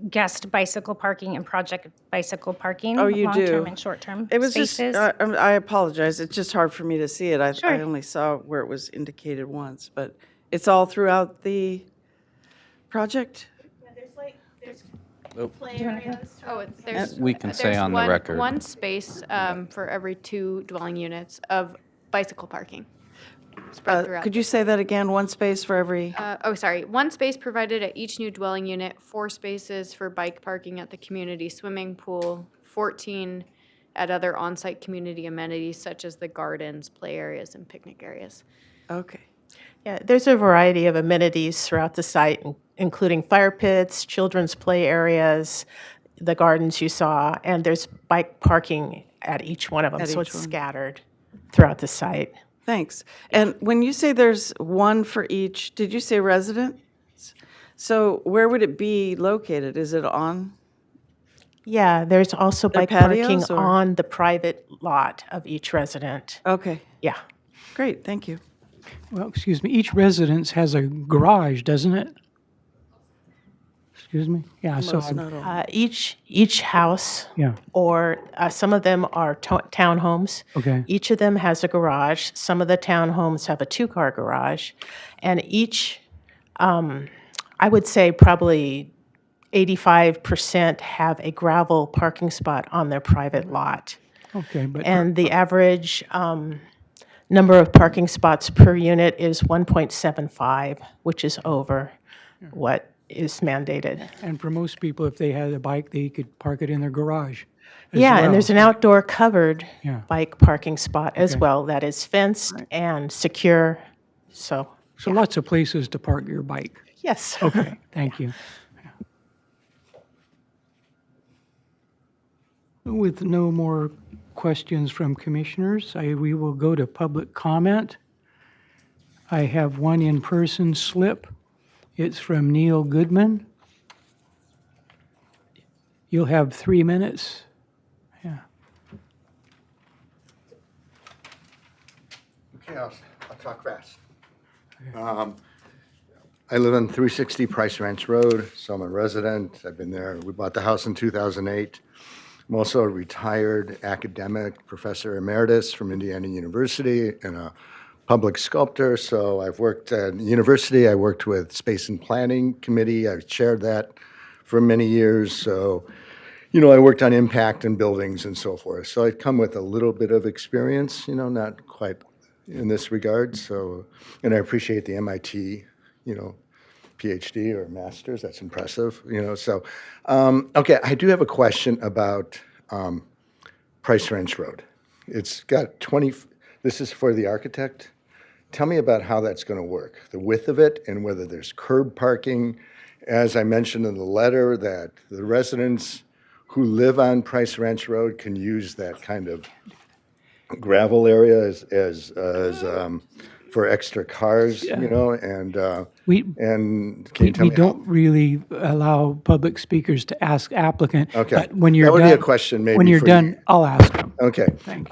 guest bicycle parking and project bicycle parking. Oh, you do? Long-term and short-term It was spaces. just, I apologize, it's just hard for me to see it. I Sure. only saw where it was indicated once, but it's all throughout the project? Oh, there's. We can say there's on the one- record. One space for every 2 dwelling units of bicycle parking. Spread throughout. Could you say that again? One space for every? Sorry. 1 space provided at each new dwelling unit, 4 spaces for bike parking at the community swimming pool, 14 at other on-site community amenities such as the gardens, play areas, and picnic areas. Okay. Yeah, there's a variety of amenities throughout the site, including fire pits, children's play areas, the gardens you saw, and there's bike parking at each one of them. At So each it's one. scattered throughout the site. Thanks. And when you say there's 1 for each, did you say resident? So where would it be located? Is it on? Yeah, there's also Their bike parking patios, or- on the private lot of each resident. Okay. Yeah. Great, thank you. Well, excuse me, each residence has a garage, doesn't it? Excuse me? Yeah, so, Most, not all. Each house, yeah, or some of them are townhomes. okay. Each of them has a garage. Some of the townhomes have a 2-car garage. And each, I would say probably 85% have a gravel parking spot on their private lot. Okay, but And the average number of parking spots per unit is 1.75, which is over what is mandated. and for most people, if they had a bike, they could park it in their garage as Yeah, well. and there's an outdoor covered Yeah. bike parking spot as Okay. well that is fenced and secure, so, So lots of places to park your bike. yes. Okay, thank you. With no more questions from commissioners, we will go to public comment. I have one in-person slip. It's from Neil Goodman. You'll have 3 minutes. Yeah. Okay, I'll talk fast. I live on 360 Price Ranch Road, so I'm a resident. I've been there. We bought the house in 2008. I'm also a retired academic professor emeritus from Indiana University and a public sculptor. So I've worked at the university. I worked with Space and Planning Committee. I chaired that for many years. So, I worked on impact in buildings and so forth. So I come with a little bit of experience, not quite in this regard. So, and I appreciate the MIT, PhD or master's. That's impressive, So, okay, I do have a question about Price Ranch Road. It's got 20. This is for the architect. Tell me about how that's going to work, the width of it, and whether there's curb parking. As I mentioned in the letter, that the residents who live on Price Ranch Road can use that kind of gravel area as for extra cars, Yeah. and We- and can you tell We me don't really allow public speakers to ask applicant. Okay. But when you're That would done. be a question maybe When you're for done, you. I'll ask them. Okay. Thank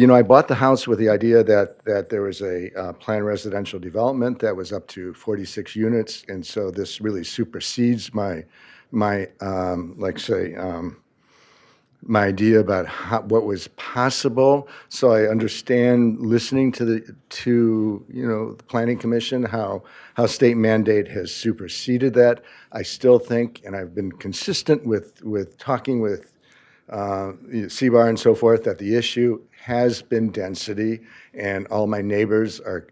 I bought the house with the idea that there was a planned residential development that was up to 46 units, and so this really supersedes my my idea about what was possible. So I understand listening to the Planning Commission, how state mandate has superseded that. I still think, and I've been consistent with talking with CBAR and so forth, that the issue has been density, and all my neighbors are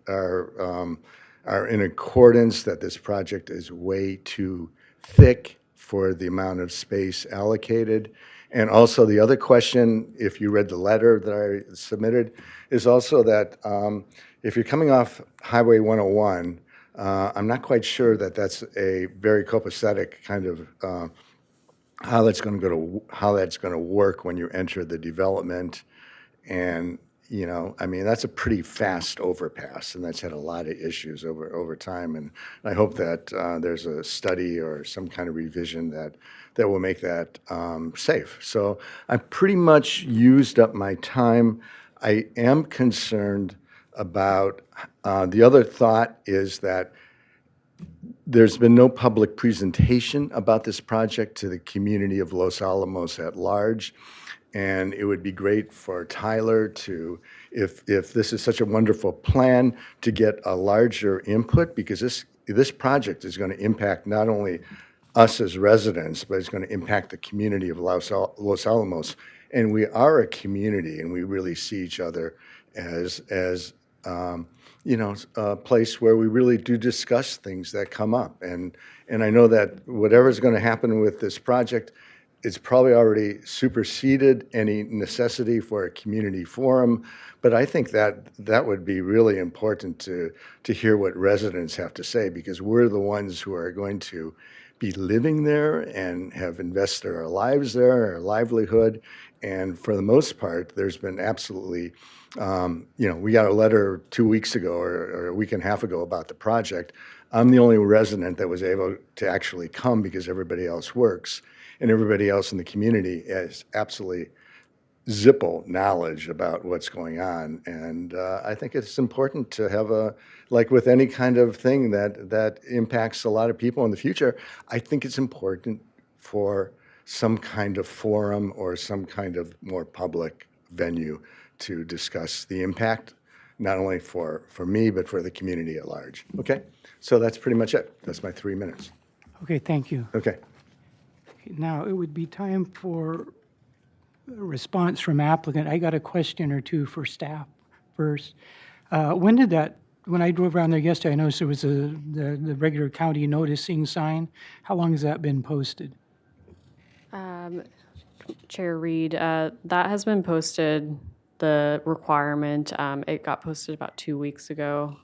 in accordance that this project is way too thick for the amount of space allocated. And also the other question, if you read the letter that I submitted, is also that if you're coming off Highway 101, I'm not quite sure that that's a very copacetic kind of how that's going to work when you enter the development. And I mean, that's a pretty fast overpass, and that's had a lot of issues over time. And I hope that there's a study or some kind of revision that will make that safe. So I pretty much used up my time. I am concerned about the other thought is that there's been no public presentation about this project to the community of Los Alamos at large. And it would be great for Tyler to, if this is such a wonderful plan, to get a larger input, because this project is going to impact not only us as residents, but it's going to impact the community of Los Alamos. And we are a community, and we really see each other as a place where we really do discuss things that come up. And I know that whatever's going to happen with this project, it's probably already superseded any necessity for a community forum, but I think that would be really important to hear what residents have to say, because we're the ones who are going to be living there and have invested our lives there, our livelihood. And for the most part, there's been absolutely, we got a letter 2 weeks ago or a week and a half ago about the project. I'm the only resident that was able to actually come because everybody else works. And everybody else in the community has absolutely Zippo knowledge about what's going on. And I think it's important to have like with any kind of thing that impacts a lot of people in the future, I think it's important for some kind of forum or some kind of more public venue to discuss the impact, not only for me, but for the community at large. Okay? So that's pretty much it. That's my 3 minutes. Okay, thank you. Okay. Now, it would be time for a response from applicant. I got a question or two for staff first. When I drove around there yesterday, I noticed there was the regular county noticing sign. How long has that been posted? Chair Reed, that has been posted, the requirement. It got posted about 2 weeks ago.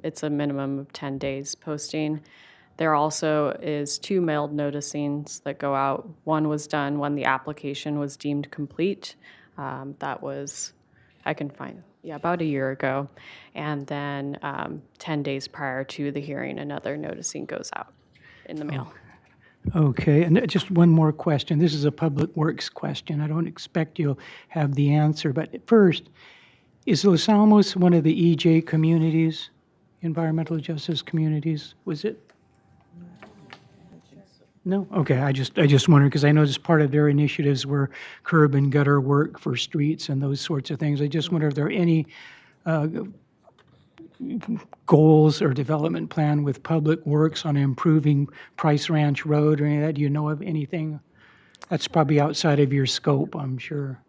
It's a minimum of 10 days posting. There also is 2 mailed noticings that go out. One was done when the application was deemed complete. That was, about a year ago. And then 10 days prior to the hearing, another noticing goes out in the mail. Okay, and just one more question. This is a public works question. I don't expect you'll have the answer, but first, is Los Alamos one of the EJ communities, environmental justice communities? Was it? No? Okay, I just wondered, because I noticed part of their initiatives were curb and gutter work for streets and those sorts of things. I just wonder if there are any goals or development plan with Public Works on improving Price Ranch Road or any of that. Do you know of anything? That's probably outside of your scope, I'm sure.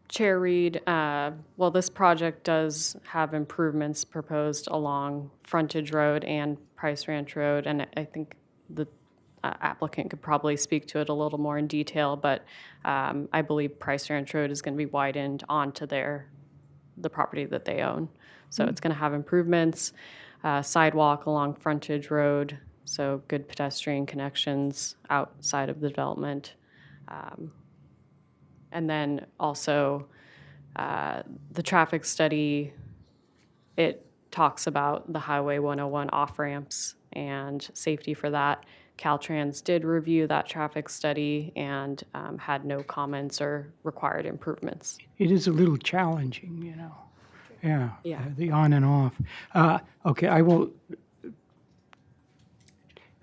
Chair Reed, well, this project does have improvements proposed along Frontage Road and Price Ranch Road, and I think the applicant could probably speak to it a little more in detail, but I believe Price Ranch Road is going to be widened onto the property that they own. So it's going to have improvements, sidewalk along Frontage Road, so good pedestrian connections outside of the development. And then also the traffic study, it talks about the Highway 101 off-ramps and safety for that. Caltrans did review that traffic study and had no comments or required improvements. It is a little challenging, you know. Yeah. The on and off. Okay, I will,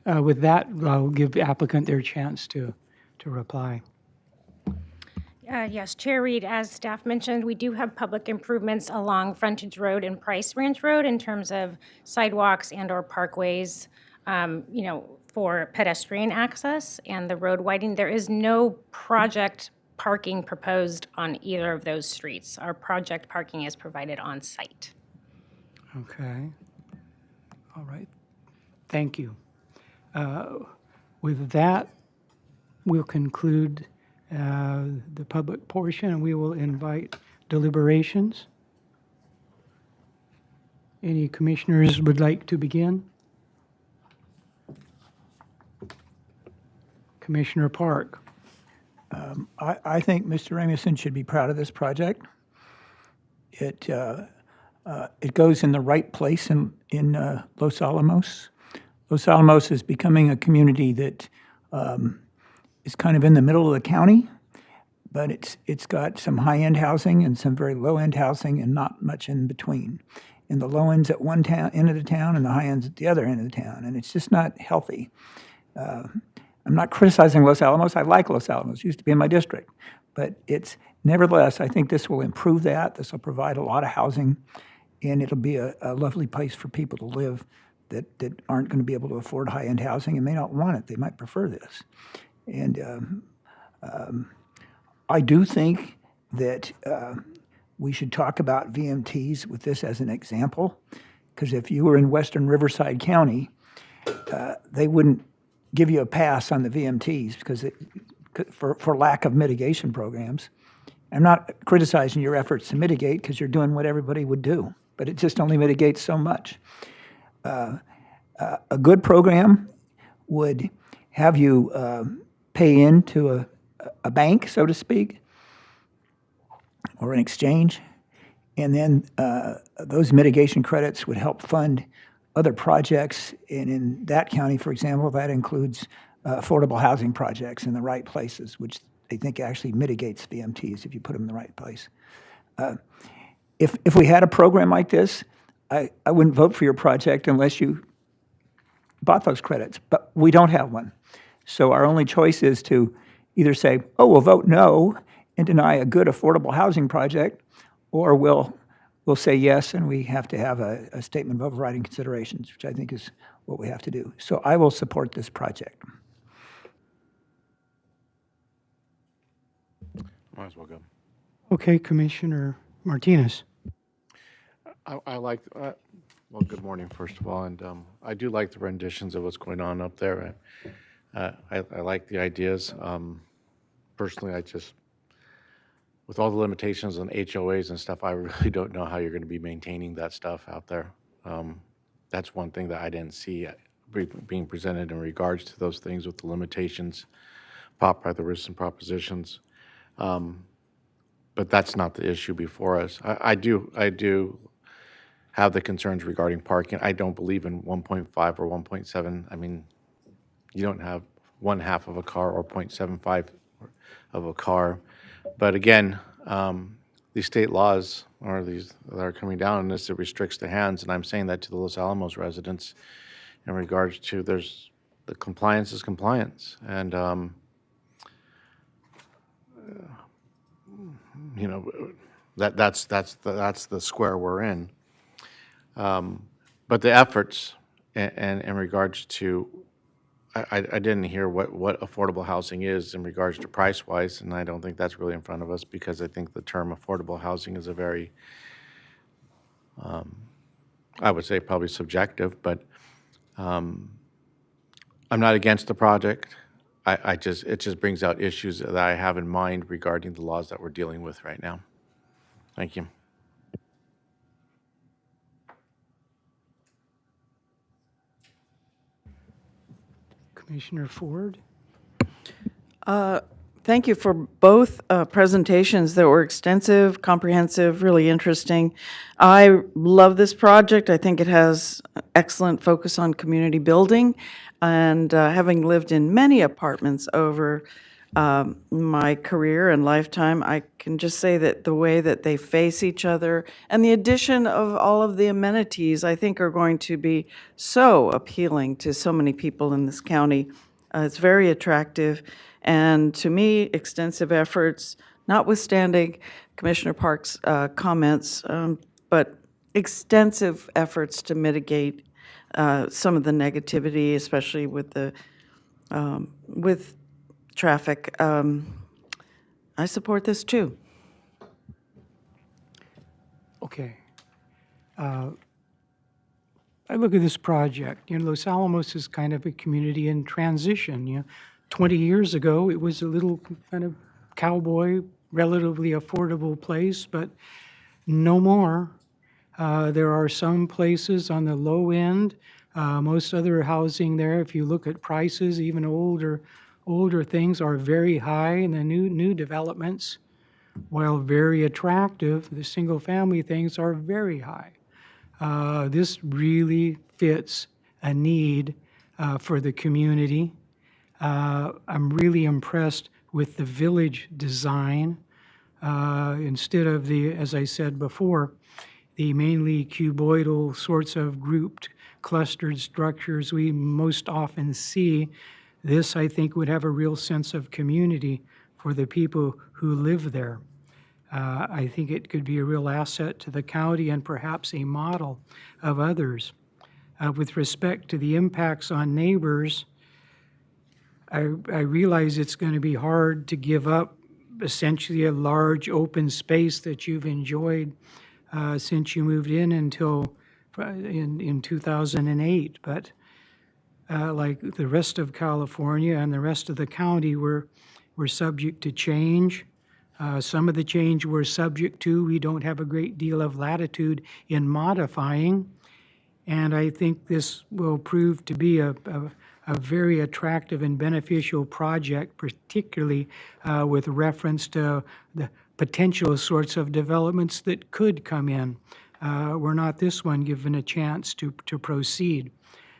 with that, I'll give the applicant their chance to reply. Yes, Chair Reed, as staff mentioned, we do have public improvements along Frontage Road and Price Ranch Road in terms of sidewalks and/or parkways, for pedestrian access and the road widening. There is no project parking proposed on either of those streets. Our project parking is provided on site. Okay. All right. Thank you. With that, we'll conclude the public portion, and we will invite deliberations. Any commissioners would like to begin? Commissioner Park. I think Mr. Ramison should be proud of this project. It goes in the right place in Los Alamos. Los Alamos is becoming a community that is kind of in the middle of the county, but it's got some high-end housing and some very low-end housing and not much in between. And the low end's at one end of the town and the high end's at the other end of the town, and it's just not healthy. I'm not criticizing Los Alamos. I like Los Alamos. It used to be in my district. But nevertheless, I think this will improve that. This will provide a lot of housing, and it'll be a lovely place for people to live that aren't going to be able to afford high-end housing and may not want it. They might prefer this. And I do think that we should talk about VMTs with this as an example, because if you were in western Riverside County, they wouldn't give you a pass on the VMTs because for lack of mitigation programs. I'm not criticizing your efforts to mitigate because you're doing what everybody would do, but it just only mitigates so much. A good program would have you pay into a bank, so to speak, or an exchange, and then those mitigation credits would help fund other projects. And in that county, for example, that includes affordable housing projects in the right places, which they think actually mitigates VMTs if you put them in the right place. If we had a program like this, I wouldn't vote for your project unless you bought those credits, but we don't have one. So our only choice is to either say, oh, we'll vote no and deny a good affordable housing project, or we'll say yes, and we have to have a statement of overriding considerations, which I think is what we have to do. So I will support this project. Might as well go. Okay, Commissioner Martinez. I like, well, good morning, first of all, and I do like the renditions of what's going on up there. I like the ideas. Personally, with all the limitations on HOAs and stuff, I really don't know how you're going to be maintaining that stuff out there. That's one thing that I didn't see being presented in regards to those things with the limitations popped by the risks and propositions. But that's not the issue before us. I do have the concerns regarding parking. I don't believe in 1.5 or 1.7. I mean, you don't have 1/2 of a car or 0.75 of a car. But again, these state laws that are coming down on this, it restricts the hands, and I'm saying that to the Los Alamos residents in regards to the compliance is compliance, and that's the square we're in. But the efforts and in regards to, I didn't hear what affordable housing is in regards to price-wise, and I don't think that's really in front of us, because I think the term affordable housing is a very, I would say probably subjective, but I'm not against the project. It just brings out issues that I have in mind regarding the laws that we're dealing with right now. Thank you. Commissioner Ford. Thank you for both presentations that were extensive, comprehensive, really interesting. I love this project. I think it has excellent focus on community building. And having lived in many apartments over my career and lifetime, I can just say that the way that they face each other and the addition of all of the amenities, I think, are going to be so appealing to so many people in this county. It's very attractive. And to me, extensive efforts, notwithstanding Commissioner Park's comments, but extensive efforts to mitigate some of the negativity, especially with the with traffic. I support this too. Okay. I look at this project, Los Alamos is kind of a community in transition. 20 years ago, it was a little kind of cowboy, relatively affordable place, but no more. There are some places on the low end. Most other housing there, if you look at prices, even older things are very high in the new developments, while very attractive, the single-family things are very high. This really fits a need for the community. I'm really impressed with the village design. Instead of the, as I said before, the mainly cuboidal sorts of grouped, clustered structures we most often see, this, I think, would have a real sense of community for the people who live there. I think it could be a real asset to the county and perhaps a model of others. With respect to the impacts on neighbors, I realize it's going to be hard to give up essentially a large open space that you've enjoyed since you moved in until in 2008. But like the rest of California and the rest of the county, we're subject to change. Some of the change we're subject to, we don't have a great deal of latitude in modifying. And I think this will prove to be a very attractive and beneficial project, particularly with reference to the potential sorts of developments that could come in. We're not this one given a chance to proceed.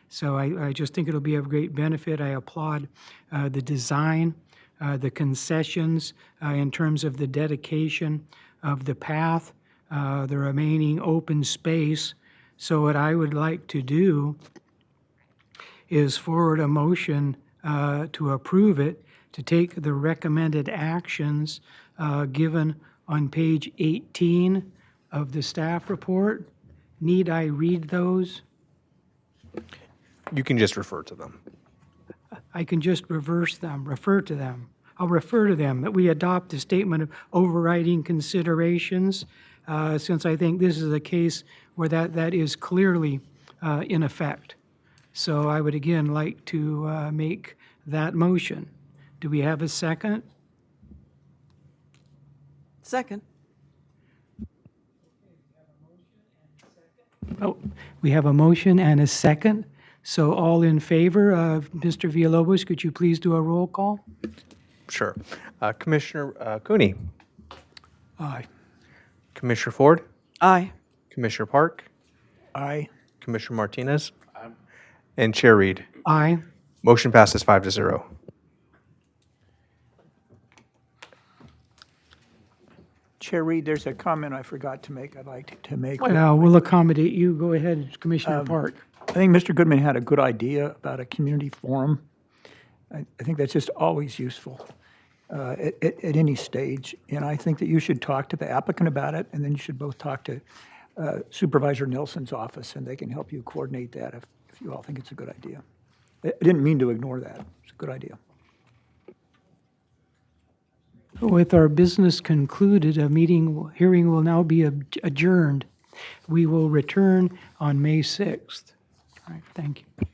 So I just think it'll be of great benefit. I applaud the design, the concessions in terms of the dedication of the path, the remaining open space. So what I would like to do is forward a motion to approve it, to take the recommended actions given on page 18 of the staff report. Need I read those? You can just refer to them. I can just refer to them. I'll refer to them, that we adopt the statement of overriding considerations, since I think this is a case where that is clearly in effect. So I would again like to make that motion. Do we have a second? Second. Oh, we have a motion and a second. So all in favor of Mr. Villalobos, could you please do a roll call? Sure. Commissioner Cooney. Aye. Commissioner Ford. Aye. Commissioner Park. Aye. Commissioner Martinez. And Chair Reed. Aye. Motion passes 5-0. Chair Reed, there's a comment I forgot to make I'd like to make. Well, we'll accommodate you. Go ahead, Commissioner Park. I think Mr. Goodman had a good idea about a community forum. I think that's just always useful at any stage. And I think that you should talk to the applicant about it, and then you should both talk to Supervisor Nelson's office, and they can help you coordinate that if you all think it's a good idea. I didn't mean to ignore that. It's a good idea. With our business concluded, hearing will now be adjourned. We will return on May 6th. All right, thank you.